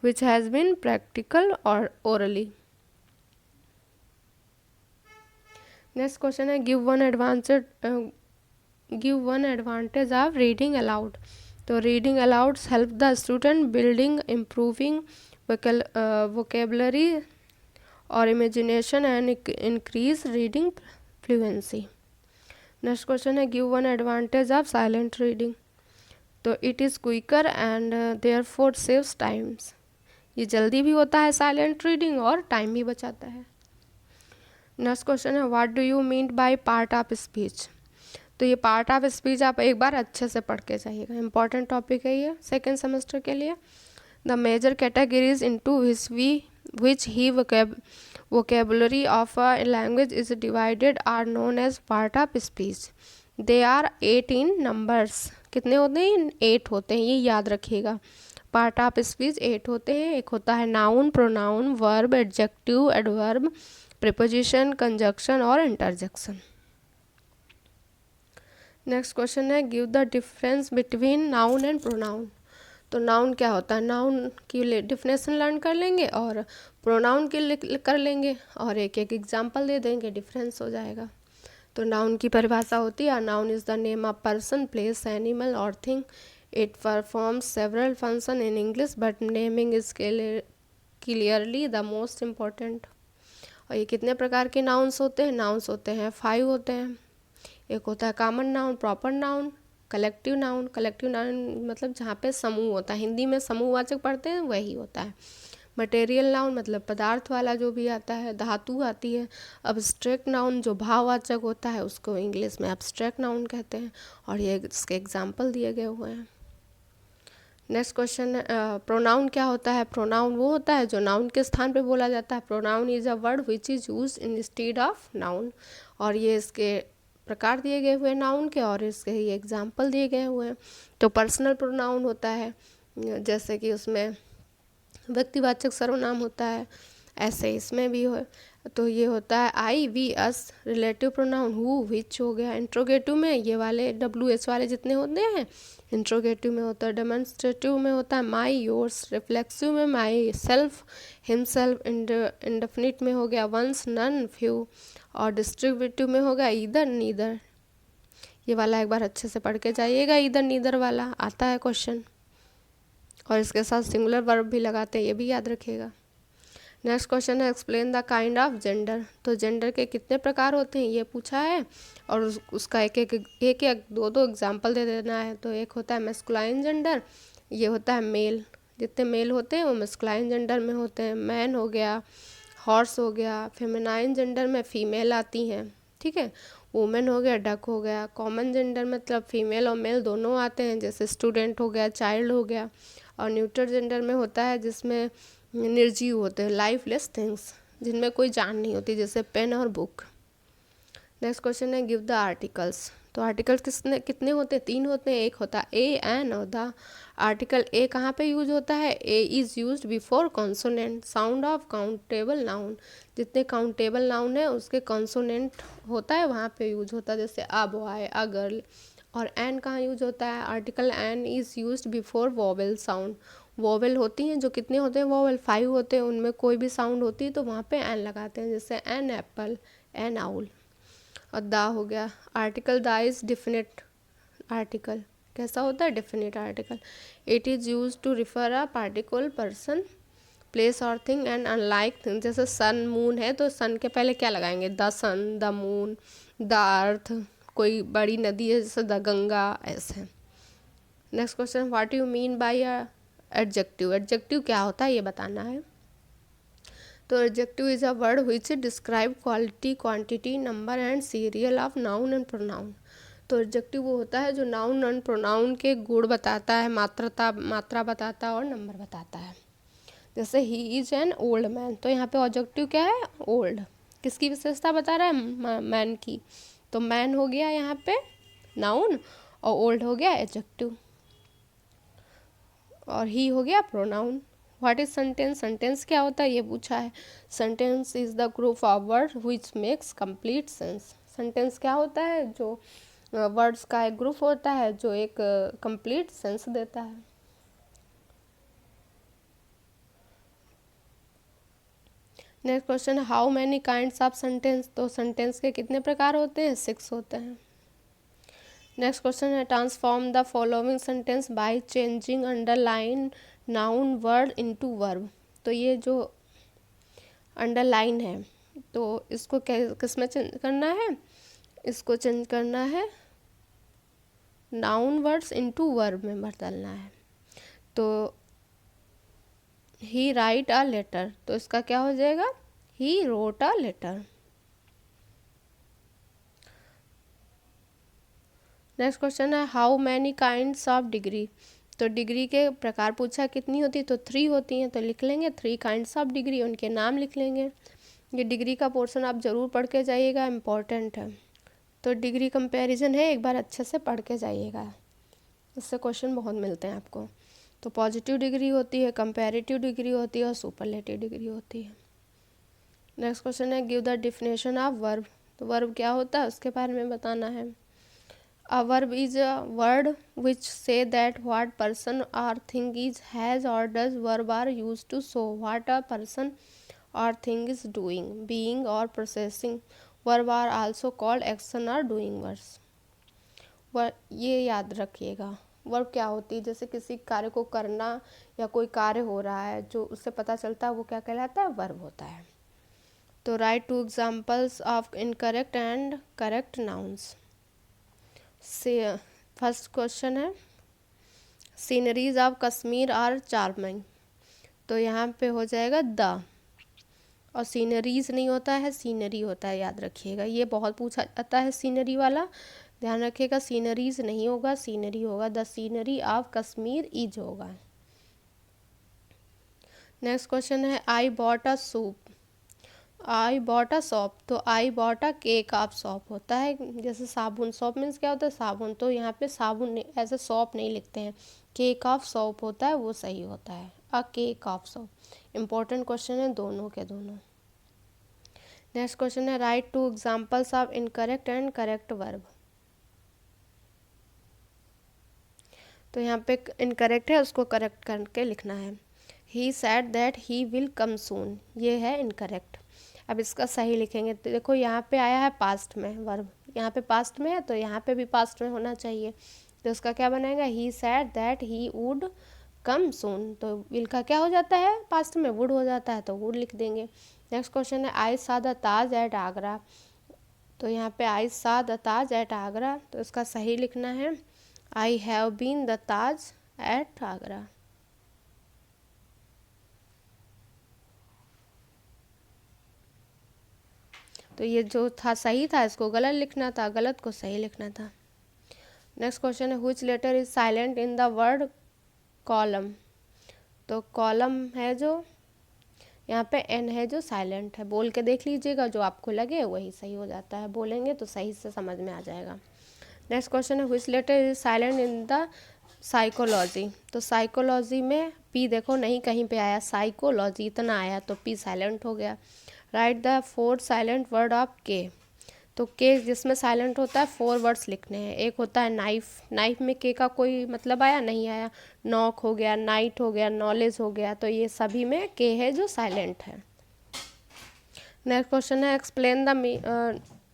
which has been practical और ओरली। नेक्स्ट क्वेश्चन है give one advantage of reading aloud. तो reading aloud help the student building improving vocabulary और imagination and increase reading fluency. Next question है give one advantage of silent reading. तो it is quicker and therefore saves times. ये जल्दी भी होता है साइलेंट रीडिंग और टाइम भी बचाता है। नेक्स्ट क्वेश्चन है what do you mean by part of speech. तो ये पार्ट ऑफ स्पीच आप एक बार अच्छे से पढ़ के जाइएगा, इंपॉर्टेंट टॉपिक है ये सेकेंड सेमेस्टर के लिए। The major categories into which he vocabulary of a language is divided are known as part of speech. They are 8 in numbers. कितने होते हैं? 8 होते हैं, ये याद रखिएगा। पार्ट ऑफ स्पीच 8 होते हैं। एक होता है noun, pronoun, verb, adjective, adverb, preposition, conjunction और इंटरजेक्शन। नेक्स्ट क्वेश्चन है give the difference between noun and pronoun. तो नाउन क्या होता है, नाउन की डिफिनेशन लर्न कर लेंगे और प्रोनाउन के कर लेंगे और एक एक एग्जाम्पल दे देंगे, डिफरेंस हो जाएगा। तो नाउन की परिभाषा होती है, noun is the name of person, place, animal और thing. It performs several function in English but naming is clearly the most important. और ये कितने प्रकार के नाउन्स होते हैं, नाउन्स होते हैं 5 होते हैं। एक होता है common noun, proper noun, collective noun. Collective noun मतलब जहाँ पे समूह होता है, हिंदी में समूहवाचक पढ़ते हैं वही होता है। मटेरियल नाउन मतलब पदार्थ वाला जो भी आता है, धातु आती है। अब्स्ट्रैक्ट नाउन जो भाववाचक होता है उसको इंग्लिश में अब्स्ट्रैक्ट नाउन कहते हैं। और ये इसके एग्जाम्पल दिए गए हुए हैं। नेक्स्ट क्वेश्चन है प्रोनाउन क्या होता है। प्रोनाउन वो होता है जो नाउन के स्थान पे बोला जाता है। Pronoun is a word which is use instead of noun. और ये इसके प्रकार दिए गए हुए नाउन के और इसके ये एग्जाम्पल दिए गए हुए हैं। तो पर्सनल प्रोनाउन होता है, जैसे कि उसमें व्यक्तिवाचक सर्वनाम होता है, ऐसे इसमें भी हो। तो ये होता है I, we, us. Relative pronoun who, which हो गया। इंट्रोगेटिव में ये वाले WH वाले जितने होते हैं इंट्रोगेटिव में होता है। डेमोन्स्ट्रेटिव में होता है माई, योर्स। रिफ्लेक्सिव में माई, सेल्फ, हिमसेल्फ। इंडेफिनिट में हो गया वंस, नन, फ्यू। और डिस्ट्रीब्यूटिव में होगा ईदर, नीदर। ये वाला एक बार अच्छे से पढ़ के जाइएगा, ईदर नीदर वाला आता है क्वेश्चन। और इसके साथ सिंगुलर वर्ब भी लगाते हैं, ये भी याद रखिएगा। नेक्स्ट क्वेश्चन है explain the kind of gender. तो जेंडर के कितने प्रकार होते हैं ये पूछा है और उसका एक दो एग्जाम्पल दे देना है। तो एक होता है मैस्कुलाइन जेंडर, ये होता है मेल। जितने मेल होते हैं वो मैस्कुलाइन जेंडर में होते हैं। मैन हो गया, हॉर्स हो गया। फेमिनाइन जेंडर में फीमेल आती हैं, ठीक है। वुमेन हो गया, डक हो गया। कॉमन जेंडर मतलब फीमेल और मेल दोनों आते हैं, जैसे स्टूडेंट हो गया, चाइल्ड हो गया। और न्यूट्रल जेंडर में होता है जिसमें निर्जीव होते हैं, लाइफलेस थिंग्स, जिनमें कोई जान नहीं होती, जैसे पेन और बुक। नेक्स्ट क्वेश्चन है गिव द आर्टिकल्स। तो आर्टिकल्स कितने होते हैं, 3 होते हैं। एक होता है ए, एन और द। आर्टिकल ए कहाँ पे यूज होता है, A is use before consonant sound of countable noun. जितने काउंटेबल नाउन है उसके कॉन्सोनेंट होता है वहाँ पे यूज होता है, जैसे अ बॉय, अ गर्ल। और एन कहाँ यूज होता है, article an is use before vowel sound. Vowel होती हैं जो कितने होते हैं, वोवेल 5 होते हैं, उनमें कोई भी साउंड होती है तो वहाँ पे एन लगाते हैं, जैसे एन एप्पल, एन आउल। और दा हो गया, आर्टिकल दा इज़ डिफिनिट आर्टिकल। कैसा होता है, definite article. It is use to refer a particular person, place और थिंग एंड अनलाइक थिंग। जैसे सन, मून है तो सन के पहले क्या लगाएंगे, the sun, the moon, the earth. कोई बड़ी नदी है जैसे द गंगा, ऐसे। Next question what you mean by adjective. Adjective क्या होता है ये बताना है। तो adjective is a word which describe quality, quantity, number and serial of noun and pronoun. तो एडजेक्टिव वो होता है जो नाउन एंड प्रोनाउन के गुण बताता है, मात्रा बताता है और नंबर बताता है। जैसे he is an old man, तो यहाँ पे एडजेक्टिव क्या है, ओल्ड। किसकी विशेषता बता रहा है, मैन की। तो मैन हो गया यहाँ पे नाउन और ओल्ड हो गया एडजेक्टिव। और ही हो गया pronoun. What is sentence. Sentence क्या होता है ये पूछा है। Sentence is the group of word which makes complete sense. Sentence क्या होता है, जो वर्ड्स का एक ग्रुप होता है जो एक कंप्लीट सेंस देता है। Next question how many kinds of sentence. तो सेंटेंस के कितने प्रकार होते हैं, 6 होते हैं। नेक्स्ट क्वेश्चन है transform the following sentence by changing underline noun word into verb. तो ये जो अंडरलाइन है तो इसको किस में चेंज करना है, इसको चेंज करना है नाउन वर्ड्स इनटू वर्ब में बदलना है। तो ही राइट अ लेटर, तो इसका क्या हो जाएगा, he wrote a letter. Next question है how many kinds of degree. तो डिग्री के प्रकार पूछा कितनी होती है, तो 3 होती हैं। तो लिख लेंगे 3 काइंड्स ऑफ डिग्री, उनके नाम लिख लेंगे। ये डिग्री का पोर्शन आप ज़रूर पढ़ के जाइएगा, इम्पॉर्टेंट है। तो डिग्री कंपैरिजन है, एक बार अच्छे से पढ़ के जाइएगा, इससे क्वेश्चन बहुत मिलते हैं आपको। तो पॉजिटिव डिग्री होती है, कंपैरेटिव डिग्री होती है और सुपरलेटिव डिग्री होती है। नेक्स्ट क्वेश्चन है give the definition of verb. तो वर्ब क्या होता है उसके बारे में बताना है। A verb is a word which say that what person or thing is, has, or does. Verb are used to show what a person or thing is doing, being, or processing. Verb are also called action or doing words. ये याद रखिएगा। वर्ब क्या होती है, जैसे किसी कार्य को करना या कोई कार्य हो रहा है जो उससे पता चलता है वो क्या कहलाता है, वर्ब होता है। तो write 2 examples of incorrect and correct nouns. से फर्स्ट क्वेश्चन है, sceneries of Kashmir are charming. तो यहाँ पे हो जाएगा द, और सीनरीज नहीं होता है, सीनरी होता है, याद रखिएगा। ये बहुत पूछा जाता है सीनरी वाला, ध्यान रखिएगा। सीनरीज नहीं होगा, सीनरी होगा। The scenery of Kashmir is होगा। नेक्स्ट क्वेश्चन है, I bought a soup. I bought a soap. तो I bought a cake of soap होता है, जैसे साबुन। सॉप मीन्स क्या होता है, साबुन। तो यहाँ पे साबुन ऐसे सॉप नहीं लिखते हैं, केक ऑफ सॉप होता है, वो सही होता है। अ cake of shop. Important question है दोनों के दोनों। नेक्स्ट क्वेश्चन है, right 2 examples of incorrect and correct verb. तो यहाँ पे इनकरेक्ट है, उसको करेक्ट करके लिखना है। He said that he will come soon, ये है इनकरेक्ट। अब इसका सही लिखेंगे तो देखो यहाँ पे आया है पास्ट में वर्ब, यहाँ पे पास्ट में है तो यहाँ पे भी पास्ट में होना चाहिए। तो उसका क्या बनेगा, he said that he would come soon. तो विल का क्या हो जाता है, पास्ट में वुड हो जाता है, तो वुड लिख देंगे। नेक्स्ट क्वेश्चन है, आई सा द ताज एट आगरा। तो यहाँ पे आई सा द ताज एट आगरा, तो इसका सही लिखना है, I have been the Taj at Agra. तो ये जो था सही था, इसको गलत लिखना था, गलत को सही लिखना था। नेक्स्ट क्वेश्चन है, which letter is silent in the word column. तो कॉलम है जो, यहाँ पे एन है जो साइलेंट है। बोल के देख लीजिएगा, जो आपको लगे वही सही हो जाता है, बोलेंगे तो सही से समझ में आ जाएगा। नेक्स्ट क्वेश्चन है, which letter is silent in the psychology. तो साइकोलॉजी में पी देखो नहीं कहीं पे आया, साइकोलॉजी इतना आया, तो पी साइलेंट हो गया। Right the 4 silent word of के। तो के जिसमें साइलेंट होता है 4 वर्ड्स लिखने हैं। एक होता है नाइफ, नाइफ में के का कोई मतलब आया नहीं आया। नॉक हो गया, नाइट हो गया, नॉलेज हो गया, तो ये सभी में के है जो साइलेंट है। नेक्स्ट क्वेश्चन है, एक्सप्लेन द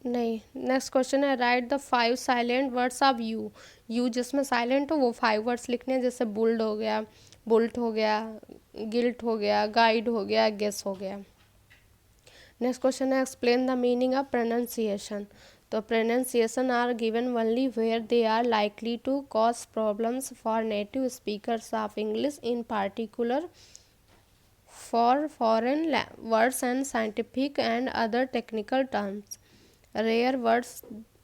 नहीं, नेक्स्ट क्वेश्चन है, write the 5 silent words of you. You जिसमें साइलेंट हो वो 5 वर्ड्स लिखने हैं, जैसे बुल्ड हो गया, बुल्ट हो गया, गिल्ट हो गया, गाइड हो गया, गेस हो गया। नेक्स्ट क्वेश्चन है, explain the meaning of pronunciation. तो pronunciation are given only where they are likely to cause problems for native speakers of English, in particular for foreign words and scientific and other technical terms, rare words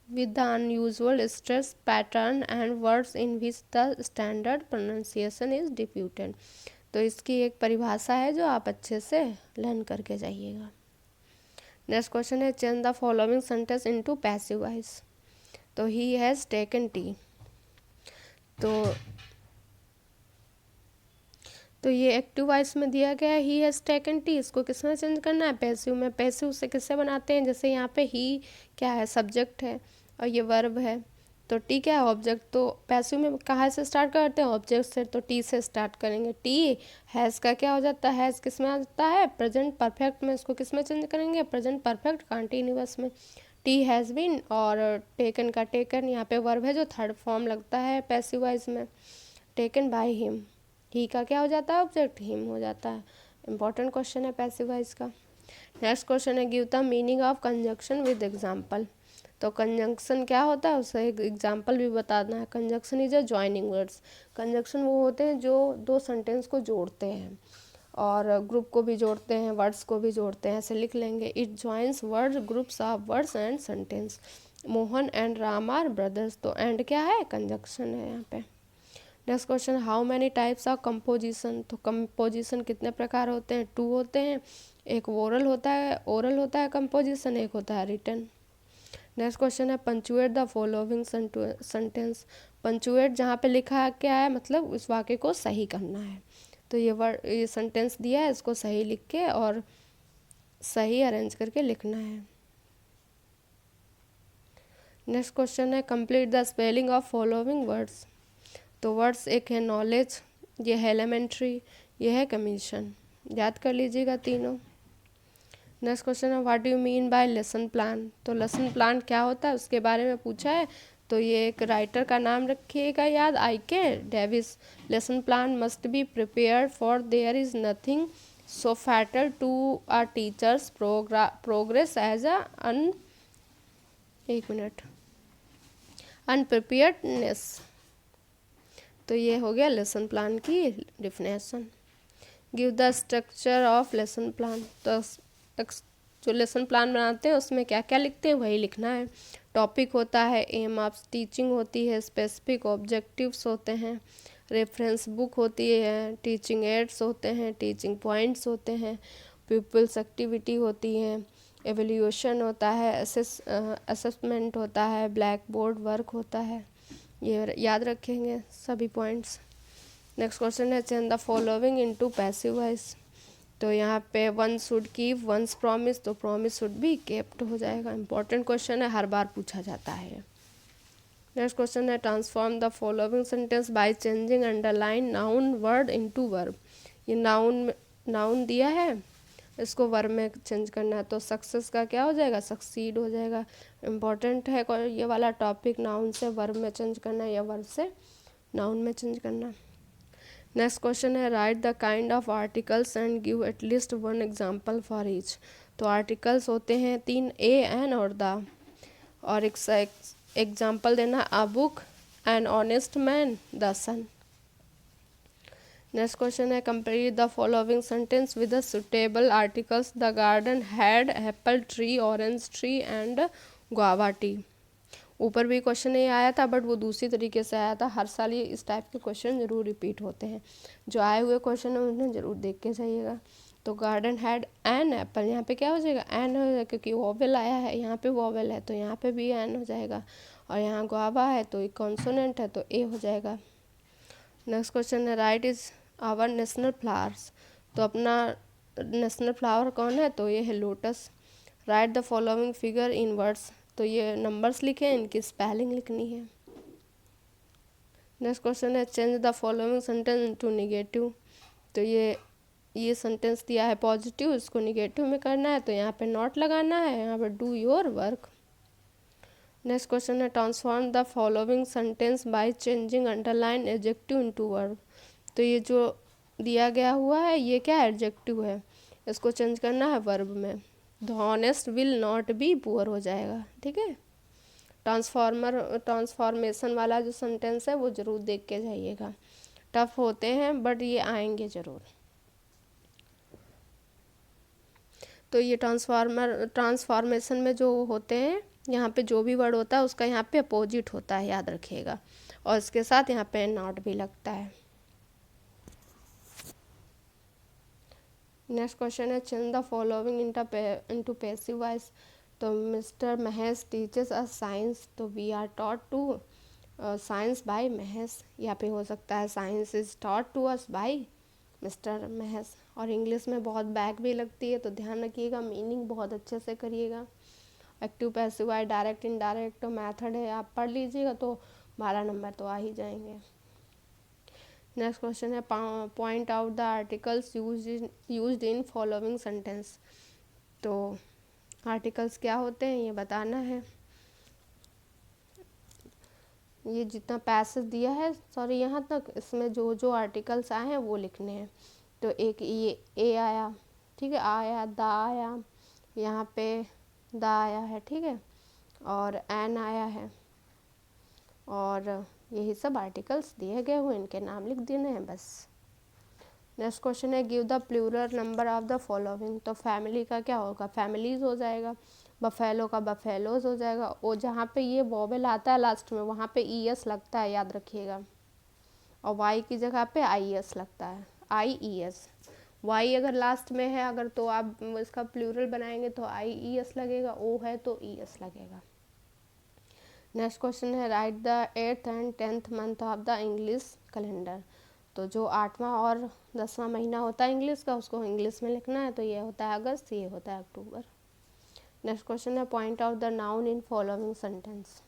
with the unusual stress pattern and words in which the standard pronunciation is disputed। तो इसकी एक परिभाषा है जो आप अच्छे से लर्न करके जाइएगा। नेक्स्ट क्वेश्चन है, change the following sentence into passive voice. तो ही हैज़ टेकन टी। तो ये एक्टिव वॉइस में दिया गया है, ही हैज़ टेकन टी। इसको किस में चेंज करना है, पैसिव में। पैसिव से किससे बनाते हैं, जैसे यहाँ पे ही क्या है, सब्जेक्ट है, और ये वर्ब है, तो टी क्या है, ऑब्जेक्ट। तो पैसिव में कहाँ से स्टार्ट करते हैं, ऑब्जेक्ट से, तो टी से स्टार्ट करेंगे। टी हैज़ का क्या हो जाता है, हैज़ किस में आ जाता है, प्रेजेंट परफेक्ट में। इसको किस में चेंज करेंगे, प्रेजेंट परफेक्ट कंटिन्यूअस में। टी हैज़ बीन, और टेकन का टेकन यहाँ पे वर्ब है जो थर्ड फॉर्म लगता है पैसिव वॉइस में, टेकन बाय हिम। ही का क्या हो जाता है, ऑब्जेक्ट, हिम हो जाता है। इंपॉर्टेंट क्वेश्चन है पैसिव वॉइस का। नेक्स्ट क्वेश्चन है, give the meaning of conjunction with example. तो कंजंक्शन क्या होता है, उससे एक एग्जाम्पल भी बताना है। Conjunction is a joining words. Conjunction वो होते हैं जो 2 सेंटेंस को जोड़ते हैं, और ग्रुप को भी जोड़ते हैं, वर्ड्स को भी जोड़ते हैं, ऐसे लिख लेंगे। It joins word groups of words and sentence. Mohan and Ram are brothers. तो एंड क्या है, कंजंक्शन है यहाँ पे। Next question, how many types of composition. तो कंपोजिशन कितने प्रकार होते हैं, 2 होते हैं। एक ओरल होता है कंपोजिशन, एक होता है रिटन। नेक्स्ट क्वेश्चन है, punctuate the following sentence. Punctuate जहाँ पे लिखा है क्या है, मतलब उस वाक्य को सही करना है। तो ये सेंटेंस दिया है, इसको सही लिख के और सही अरेंज करके लिखना है। नेक्स्ट क्वेश्चन है complete the spelling of following words. तो वर्ड्स एक है नॉलेज, ये है एलिमेंट्री, ये है कमीशन। याद कर लीजिएगा तीनों। नेक्स्ट क्वेश्चन है what do you mean bye lesson plan. तो लेसन प्लान क्या होता है उसके बारे में पूछा है। तो ये एक राइटर का नाम रखिएगा याद, I K Davies. Lesson plan must be prepared for there is nothing so fatal to a teacher's progress as unpreparedness. तो ये हो गया लेसन प्लान की definition. Give the structure of lesson plan. तो जो लेसन प्लान बनाते हैं उसमें क्या क्या लिखते हैं वही लिखना है। टॉपिक होता है, एम ऑफ टीचिंग होती है, स्पेसिफिक ऑब्जेक्टिव्स होते हैं, रेफरेंस बुक होती है, टीचिंग एड्स होते हैं, टीचिंग पॉइंट्स होते हैं, पीपल्स एक्टिविटी होती है, एवेल्यूशन होता है, असेसमेंट होता है, ब्लैक बोर्ड वर्क होता है। ये याद रखेंगे सभी पॉइंट्स। नेक्स्ट क्वेश्चन है change the following into passive voice. तो यहाँ पे one should keep once promise, तो प्रॉमिस शुड बी केप्ट हो जाएगा। इंपॉर्टेंट क्वेश्चन है, हर बार पूछा जाता है। नेक्स्ट क्वेश्चन है transform the following sentence by changing underline noun word into verb. ये नाउन दिया है, इसको वर्ब में चेंज करना है। तो सक्सेस का क्या हो जाएगा, सक्सीड हो जाएगा। इम्पॉर्टेंट है ये वाला टॉपिक, नाउन से वर्ब में चेंज करना या वर्ब से नाउन में चेंज करना। नेक्स्ट क्वेश्चन है write the kind of articles and give at least one example for each. तो आर्टिकल्स होते हैं 3, ए, एन और द, और एक एग्जाम्पल देना, a book, an honest man, the sun. Next question है complete the following sentence with the suitable articles. The garden had apple tree, orange tree and guava tree. ऊपर भी क्वेश्चन नहीं आया था बट वो दूसरी तरीके से आया था। हर साल ये इस टाइप के क्वेश्चन जरूर रिपीट होते हैं। जो आए हुए क्वेश्चन है उन्हें जरूर देख के जाइएगा। तो गार्डन हैड एन एप्पल, यहाँ पे क्या हो जाएगा, एन हो जाएगा, क्योंकि वोवेल आया है, यहाँ पे वोवेल है तो यहाँ पे भी एन हो जाएगा। और यहाँ गुआवा है तो एक कॉन्सोनेंट है तो ए हो जाएगा। नेक्स्ट क्वेश्चन है write is our national flowers. तो अपना नेशनल फ्लावर कौन है, तो ये है lotus. Write the following figure in words. तो ये नंबर्स लिखे, इनकी स्पेलिंग लिखनी है। नेक्स्ट क्वेश्चन है change the following sentence into negative. तो ये सेंटेंस दिया है पॉजिटिव, इसको नेगेटिव में करना है तो यहाँ पे नॉट लगाना है, यहाँ पे do your work. Next question है transform the following sentence by changing underline adjective into verb. तो ये जो दिया गया हुआ है ये क्या है, एडजेक्टिव है, इसको चेंज करना है वर्ब में। The honest will not be poor हो जाएगा। ठीक है, ट्रांसफॉर्मेशन वाला जो सेंटेंस है वो ज़रूर देख के जाइएगा। टफ होते हैं बट ये आएंगे ज़रूर। तो ये ट्रांसफॉर्मेशन में जो होते हैं, यहाँ पे जो भी वर्ड होता है उसका यहाँ पे अपोजिट होता है, याद रखिएगा। और इसके साथ यहाँ पे नॉट भी लगता है। नेक्स्ट क्वेश्चन है change the following into passive voice. तो mister Mahesh teachers us science. तो we are taught to science by Mahesh. यहाँ पे हो सकता है science is taught to us by mister Mahesh. और इंग्लिश में बहुत बैक भी लगती है तो ध्यान रखिएगा, मीनिंग बहुत अच्छे से करिएगा। Active passive voice, direct indirect तो मैथड है, आप पढ़ लीजिएगा तो 12 नंबर तो आ ही जाएंगे। नेक्स्ट क्वेश्चन है point out the articles used in following sentence. तो आर्टिकल्स क्या होते हैं ये बताना है। ये जितना पैसेज दिया है, सॉरी यहाँ तक, इसमें जो जो आर्टिकल्स आए हैं वो लिखने हैं। तो एक ये ए आया, ठीक है, आया, द आया, यहाँ पे द आया है, ठीक है, और एन आया है, और यही सब आर्टिकल्स दिए गए हुए, इनके नाम लिख देने हैं बस। नेक्स्ट क्वेश्चन है give the plural number of the following. तो फैमिली का क्या होगा, फैमिलीज हो जाएगा। बफेलो का बफेलोज हो जाएगा। वो जहाँ पे ये वॉवेल आता है लास्ट में वहाँ पे ई एस लगता है, याद रखिएगा। और वाई की जगह पे आई एस लगता है, आई ई एस। वाई अगर लास्ट में है अगर तो आप इसका प्लूरल बनाएंगे तो आई ई एस लगेगा, ओ है तो ई एस लगेगा। नेक्स्ट क्वेश्चन है write the 8th and 10th month of the English calendar. तो जो 8वां और 10वां महीना होता है इंग्लिश का उसको इंग्लिश में लिखना है। तो ये होता है अगस्त, ये होता है अक्टूबर। नेक्स्ट क्वेश्चन है point out the noun in following sentence.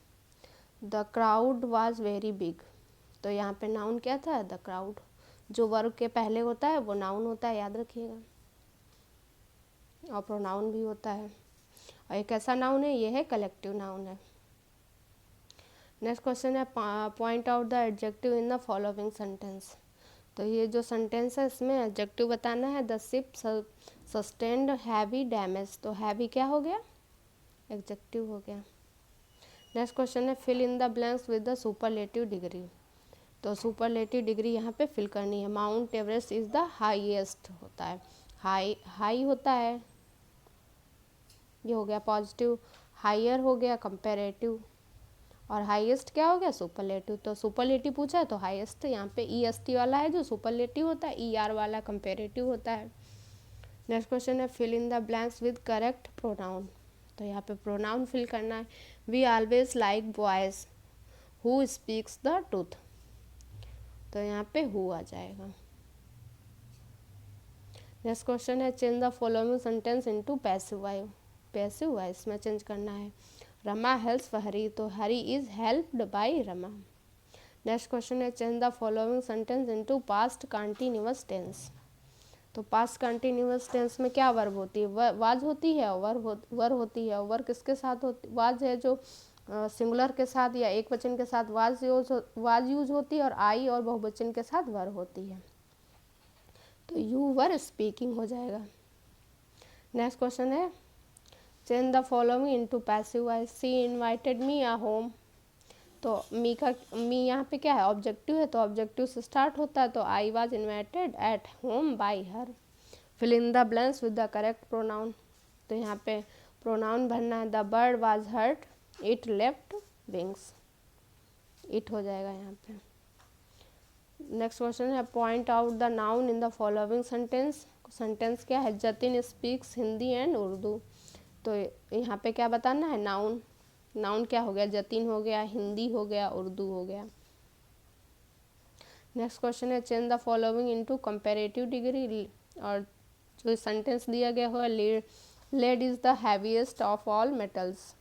The crowd was very big. तो यहाँ पे नाउन क्या था, द क्राउड। जो वर्ब के पहले होता है वो नाउन होता है, याद रखिएगा, और प्रोनाउन भी होता है। और एक ऐसा नाउन है, ये है कलेक्टिव नाउन है। नेक्स्ट क्वेश्चन है point out the adjective in the following sentence. तो ये जो सेंटेंस है इसमें एडजेक्टिव बताना है। The ship sustained heavy damage. तो हैवी क्या हो गया, एडजेक्टिव हो गया। नेक्स्ट क्वेश्चन है fill in the blanks with the superlative degree. तो सुपरलेटिव डिग्री यहाँ पे फिल करनी है। Mount Everest is the highest होता है, हाई होता है, ये हो गया पॉजिटिव। हायर हो गया कंपेरेटिव, और हाईएस्ट क्या हो गया, सुपरलेटिव। तो सुपरलेटिव पूछा है तो हाईएस्ट यहाँ पे ईएसटी वाला है जो सुपरलेटिव होता है, ईआर वाला कंपेरेटिव होता है। नेक्स्ट क्वेश्चन है fill in the blanks with correct pronoun. तो यहाँ पे प्रोनाउन फिल करना है। We always like boys who speaks the truth. तो यहाँ पे हु आ जाएगा। नेक्स्ट क्वेश्चन है change the following sentence into passive voice. Passive voice में चेंज करना है। रमा हेल्प्स हरी, तो Hari is helped by Rama. Next question है change the following sentence into past continuous tense. तो पास्ट कंटिन्यूअस टेंस में क्या वर्ब होती है, वाज होती है और वर होती है। वर किसके साथ होती, वाज है जो सिंगुलर के साथ या एक वचन के साथ वाज यूज होती है, और आई और बहुवचन के साथ वर होती है। तो यू वर स्पीकिंग हो जाएगा। नेक्स्ट क्वेश्चन है change the following into passive voice. She invited me a home. तो मी यहाँ पे क्या है, ऑब्जेक्टिव है, तो ऑब्जेक्टिव से स्टार्ट होता है। तो I was invited at home by her. Fill in the blanks with the correct pronoun. तो यहाँ पे प्रोनाउन भरना है। The bird was hurt, it left wings, it हो जाएगा यहाँ पे। नेक्स्ट क्वेश्चन है point out the noun in the following sentence. Sentence क्या है, जतिन स्पीक्स हिंदी एंड उर्दू। तो यहाँ पे क्या बताना है, नाउन। नाउन क्या हो गया, जतिन हो गया, हिंदी हो गया, उर्दू हो गया। नेक्स्ट क्वेश्चन है change the following into comparative degree. और जो सेंटेंस दिया गया हुआ lead is the heaviest of all metals.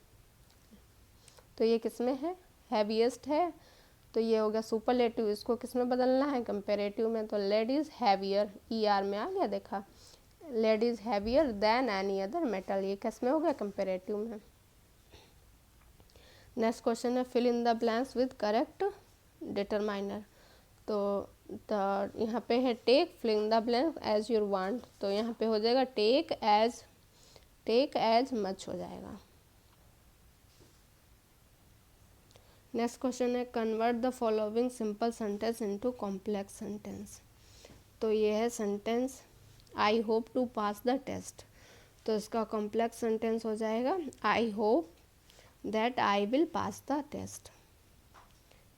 तो ये किसमें है, हैवीएस्ट है, तो ये हो गया सुपरलेटिव। इसको किस में बदलना है, कंपैरेटिव में। तो लेड इज हैवियर, ईआर में आ गया, देखा, lead is heavier than any other metal, ये किस में हो गया, कंपैरेटिव में। नेक्स्ट क्वेश्चन है fill in the blanks with correct determiner. तो यहाँ पे है take, fill in the blank as your want. तो यहाँ पे हो जाएगा टेक एज मच हो जाएगा। नेक्स्ट क्वेश्चन है convert the following simple sentence into complex sentence. तो ये है sentence I hope to pass the test. तो इसका कॉम्प्लेक्स सेंटेंस हो जाएगा I hope that I will pass the test.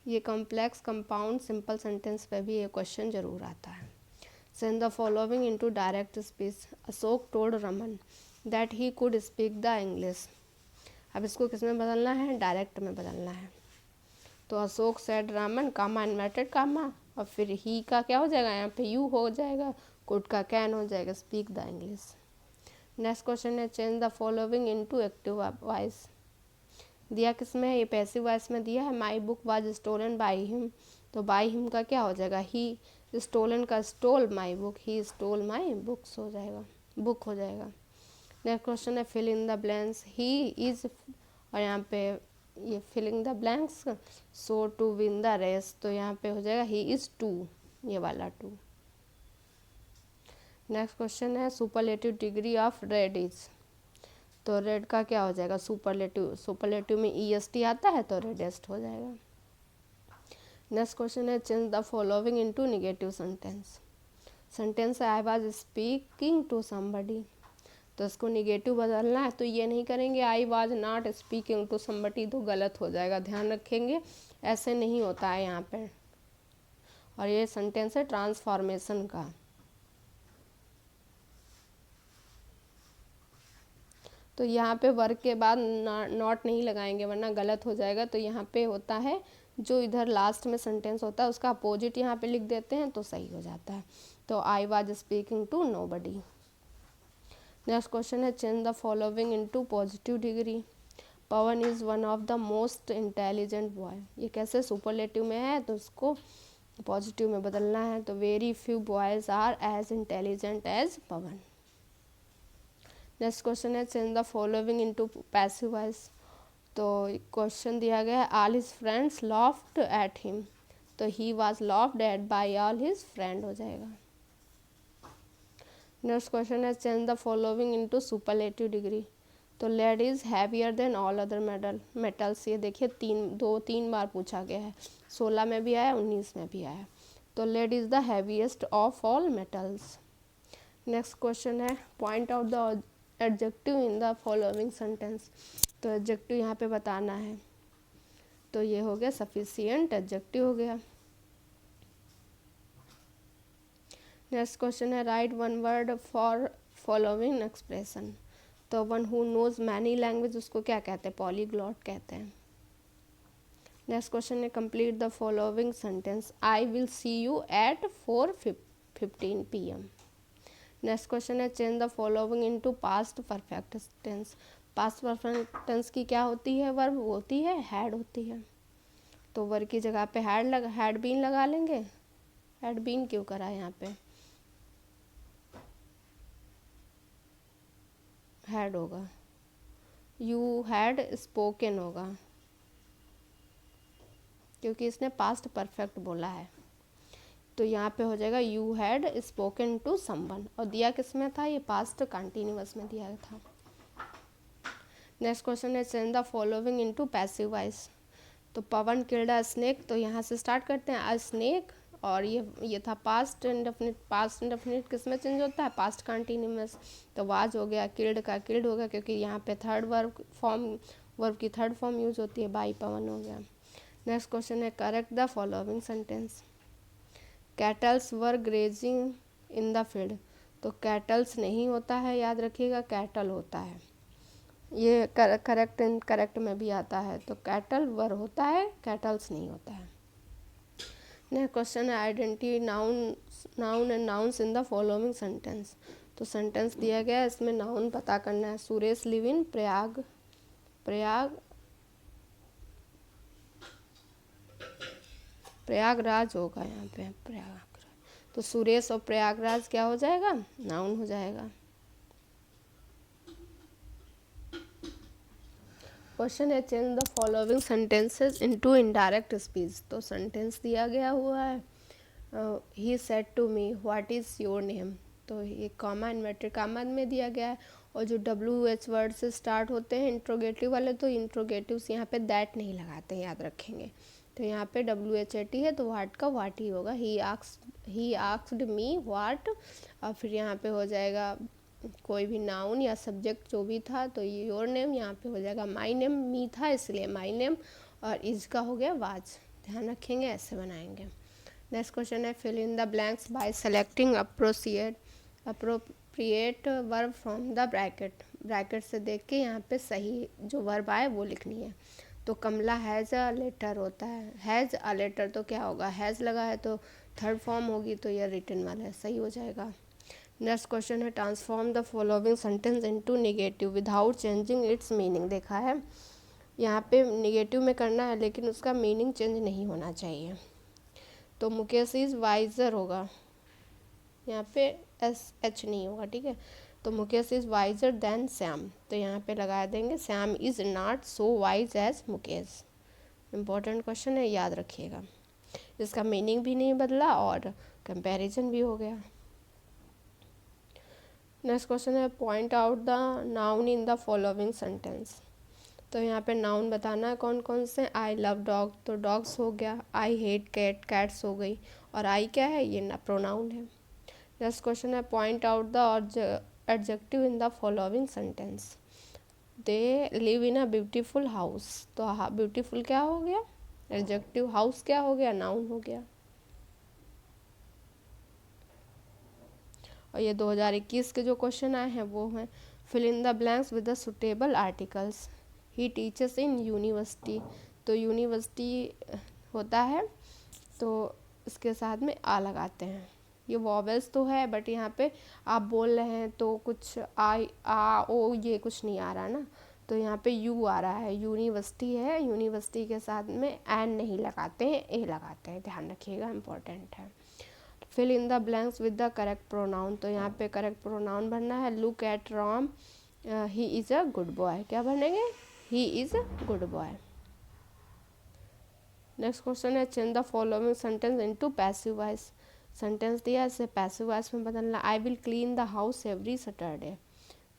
ये कॉम्प्लेक्स कंपाउंड सिंपल सेंटेंस पे भी ये क्वेश्चन जरूर आता है। Send the following into direct speech. Ashok told Raman that he could speak the English. अब इसको किस में बदलना है, डायरेक्ट में बदलना है। तो अशोक सेड रामन कामा इन्वर्टेड कामा, और फिर ही का क्या हो जाएगा, यहाँ पे यू हो जाएगा, कुड का कैन हो जाएगा, speak the English. Next question है change the following into active voice. दिया किस में है, ये पैसिव वॉइस में दिया है। My book was stolen by him. तो बाई हिम का क्या हो जाएगा, ही। स्टोलन का stole my book, he stole my books हो जाएगा, बुक हो जाएगा। नेक्स्ट क्वेश्चन है fill in the blanks. He is, और यहाँ पे ये filling the blanks, so to win the race. तो यहाँ पे हो जाएगा ही इज टू, ये वाला टू। नेक्स्ट क्वेश्चन है superlative degree of red is. तो रेड का क्या हो जाएगा, सुपरलेटिव। सुपरलेटिव में ईएसटी आता है तो रेडेस्ट हो जाएगा। नेक्स्ट क्वेश्चन है change the following into negative sentence. Sentence है I was speaking to somebody. तो इसको निगेटिव बदलना है। तो ये नहीं करेंगे I was not speaking to somebody, तो गलत हो जाएगा, ध्यान रखेंगे, ऐसे नहीं होता है यहाँ पे। और ये सेंटेंस है ट्रांसफॉर्मेशन का। तो यहाँ पे वर्ग के बाद नॉट नहीं लगाएंगे वरना गलत हो जाएगा। तो यहाँ पे होता है जो इधर लास्ट में सेंटेंस होता है उसका अपोजिट यहाँ पे लिख देते हैं तो सही हो जाता है। तो I was speaking to nobody. Next question है change the following into positive degree. Pawan is one of the most intelligent boy, ये कैसे सुपरलेटिव में है तो उसको पॉजिटिव में बदलना है, तो very few boys are as intelligent as Pawan. Next question है change the following into passive voice, तो क्वेश्चन दिया गया है all his friends laughed at him, तो he was laughed at by all his friend हो जाएगा। नेक्स्ट क्वेश्चन है change the following into superlative degree, तो lead is heavier than all other metals, ये देखिए तीन बार पूछा गया है, 16 में भी आया 19 में भी आया, तो lead is the heaviest of all metals. Next question है point out the adjective in the following sentence, तो एडजेक्टिव यहाँ पे बताना है, तो ये हो गया सफिशिएंट एडजेक्टिव हो गया। नेक्स्ट क्वेश्चन है write one word for following expression, तो one who knows many language उसको क्या कहते हैं, पॉलीग्लॉट कहते हैं। नेक्स्ट क्वेश्चन है complete the following sentence, I will see you at 4:15 PM। Next question है change the following into past perfect tense, past perfect tense की क्या होती है, वर्ब होती है हैड होती है, तो वर्ब की जगह पे हैड बीन लगा लेंगे, हैड बीन क्यों करा है यहाँ पे, हैड होगा, यू हैड स्पोकन होगा क्योंकि इसने पास्ट परफेक्ट बोला है, तो यहाँ पे हो जाएगा you had spoken to someone, और दिया किस में था, ये पास्ट कंटिन्यूअस में दिया था। नेक्स्ट क्वेश्चन है change the following into passive voice, तो पवन किल्ड अ स्नेक, तो यहाँ से स्टार्ट करते हैं अ स्नेक, और ये था पास्ट इंडेफिनिट, पास्ट इंडेफिनिट किस में चेंज होता है, पास्ट कंटिन्यूअस, तो वाज हो गया, किल्ड का किल्ड हो गया क्योंकि यहाँ पे थर्ड वर्ब की थर्ड फॉर्म यूज होती है, बाई पवन हो गया। नेक्स्ट क्वेश्चन है correct the following sentence, kettles were grazing in the field, तो कैटल्स नहीं होता है, याद रखिएगा कैटल होता है, ये करेक्ट इनकरेक्ट में भी आता है, तो कैटल वर होता है, कैटल्स नहीं होता है। नेक्स्ट क्वेश्चन है identity noun and nouns in the following sentence, तो सेंटेंस दिया गया है इसमें नाउन पता करना है, सुरेश लिव इन प्रयागराज होगा यहाँ पे प्रयागराज, तो सुरेश और प्रयागराज क्या हो जाएगा, नाउन हो जाएगा। क्वेश्चन है change the following sentences into indirect speech, तो सेंटेंस दिया गया हुआ है he said to me what is your name, तो ये कॉमा इन्वर्टेड कॉमा में दिया गया है, और जो WH वर्ड से स्टार्ट होते हैं इंट्रोगेटिव वाले, तो इंट्रोगेटिव्स यहाँ पे दैट नहीं लगाते हैं, याद रखेंगे, तो यहाँ पे WHAT है तो वाट का वाट ही होगा, ही आस्क्ड मी वाट, और फिर यहाँ पे हो जाएगा कोई भी नाउन या सब्जेक्ट जो भी था, तो योर नेम यहाँ पे हो जाएगा माई नेम, मी था इसलिए माई नेम, और इज का हो गया वाज, ध्यान रखेंगे ऐसे बनाएंगे। नेक्स्ट क्वेश्चन है fill in the blanks by selecting appropriate verb from the bracket से देख के यहाँ पे सही जो वर्ब आए वो लिखनी है, तो कमला हैज़ अ लेटर होता है, हैज़ अ लेटर तो क्या होगा, हैज़ लगा है तो थर्ड फॉर्म होगी, तो यह रिटन वाला है, सही हो जाएगा। नेक्स्ट क्वेश्चन है transform the following sentence into negative without changing it's meaning, देखा है यहाँ पे नेगेटिव में करना है लेकिन उसका मीनिंग चेंज नहीं होना चाहिए, तो मुकेश इज़ वाइजर होगा, यहाँ पे SH नहीं होगा, ठीक है, तो Mukesh is wiser than Shyam, तो यहाँ पे लगा देंगे Shyam is not so wise as Mukesh, important question है, याद रखिएगा, इसका मीनिंग भी नहीं बदला और कंपैरिजन भी हो गया। नेक्स्ट क्वेश्चन है point out the noun in the following sentence, तो यहाँ पे नाउन बताना है कौन कौन से, आई लव डॉग तो डॉग्स हो गया, आई हेट कैट्स हो गई, और आई क्या है, ये ना प्रोनाउन है। नेक्स्ट क्वेश्चन है point out the adjective in the following sentence, they live in a beautiful house, तो ब्यूटीफुल क्या हो गया एडजेक्टिव, हाउस क्या हो गया, नाउन हो गया। और ये 2021 के जो क्वेश्चन आए हैं वो हैं fill in the blanks with the suitable articles, he teachers in university, तो यूनिवर्सिटी होता है तो इसके साथ में आ लगाते हैं, ये वॉवेल्स तो है बट यहाँ पे आप बोल रहे हैं तो कुछ आ ओ ये कुछ नहीं आ रहा ना, तो यहाँ पे यू आ रहा है, यूनिवर्सिटी है, यूनिवर्सिटी के साथ में एन नहीं लगाते हैं, ए लगाते हैं, ध्यान रखिएगा, इम्पोर्टेंट है। Fill in the blanks with the correct pronoun, तो यहाँ पे करेक्ट प्रोनाउन भरना है। Look at Ram, he is a good boy, क्या भरेंगे, he is a good boy. Next question है change the following sentence into passive voice, sentence दिया है, इसे पैसिव वॉइस में बदलना। I will clean the house every Saturday,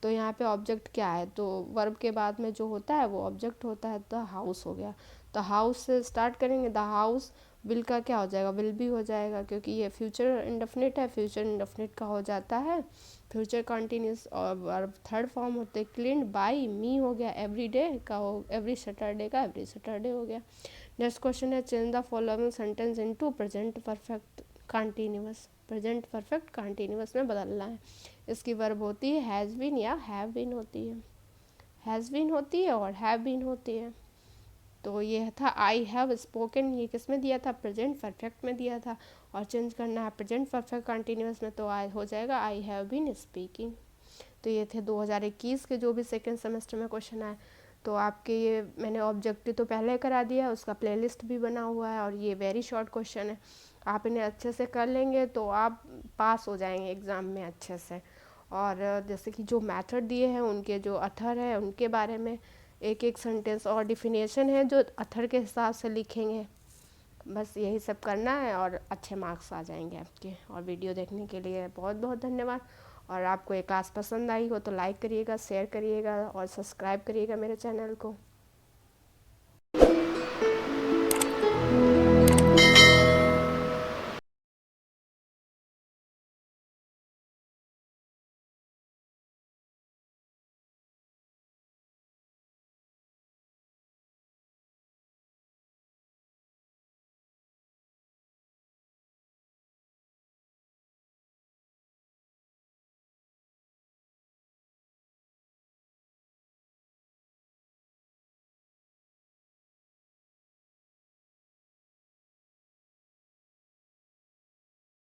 तो यहाँ पे ऑब्जेक्ट क्या है, तो वर्ब के बाद में जो होता है वो ऑब्जेक्ट होता है, द हाउस हो गया। तो हाउस से स्टार्ट करेंगे, द हाउस, विल का क्या हो जाएगा, विल भी हो जाएगा, क्योंकि ये फ्यूचर इंडेफिनिट है, फ्यूचर इंडेफिनिट का हो जाता है फ्यूचर कंटिन्यूस। और वर्ब थर्ड फॉर्म होते हैं क्लीन्ड बाय मी हो गया, एवरी डे का हो, एवरी सैटरडे का एवरी सैटरडे हो गया। नेक्स्ट क्वेश्चन है change the following sentence into present perfect continuous, present perfect continuous में बदलना है। इसकी वर्ब होती है हैज़ बीन या हैव बीन होती है, हैज़ बीन होती है और हैव बीन होती है। तो ये था आई हैव स्पोकन, ये किस में दिया था, प्रेजेंट परफेक्ट में दिया था, और चेंज करना है प्रेजेंट परफेक्ट कंटिन्यूअस में, तो आई हो जाएगा आई हैव बीन स्पीकिंग। तो ये थे 2021 के जो भी सेकेंड सेमेस्टर में क्वेश्चन आए। तो आपके ये मैंने ऑब्जेक्टिव तो पहले करा दिया है, उसका प्लेलिस्ट भी बना हुआ है, और ये वेरी शॉर्ट क्वेश्चन है, आप इन्हें अच्छे से कर लेंगे तो आप पास हो जाएंगे एग्ज़ाम में अच्छे से। और जैसे कि जो मेथड दिए हैं उनके जो अथर है उनके बारे में एक एक सेंटेंस और डिफिनेशन है जो अथर के हिसाब से लिखेंगे, बस यही सब करना है और अच्छे मार्क्स आ जाएंगे आपके। और वीडियो देखने के लिए बहुत बहुत धन्यवाद। और आपको ये क्लास पसंद आई हो तो लाइक करिएगा, शेयर करिएगा और सब्सक्राइब करिएगा मेरे चैनल को।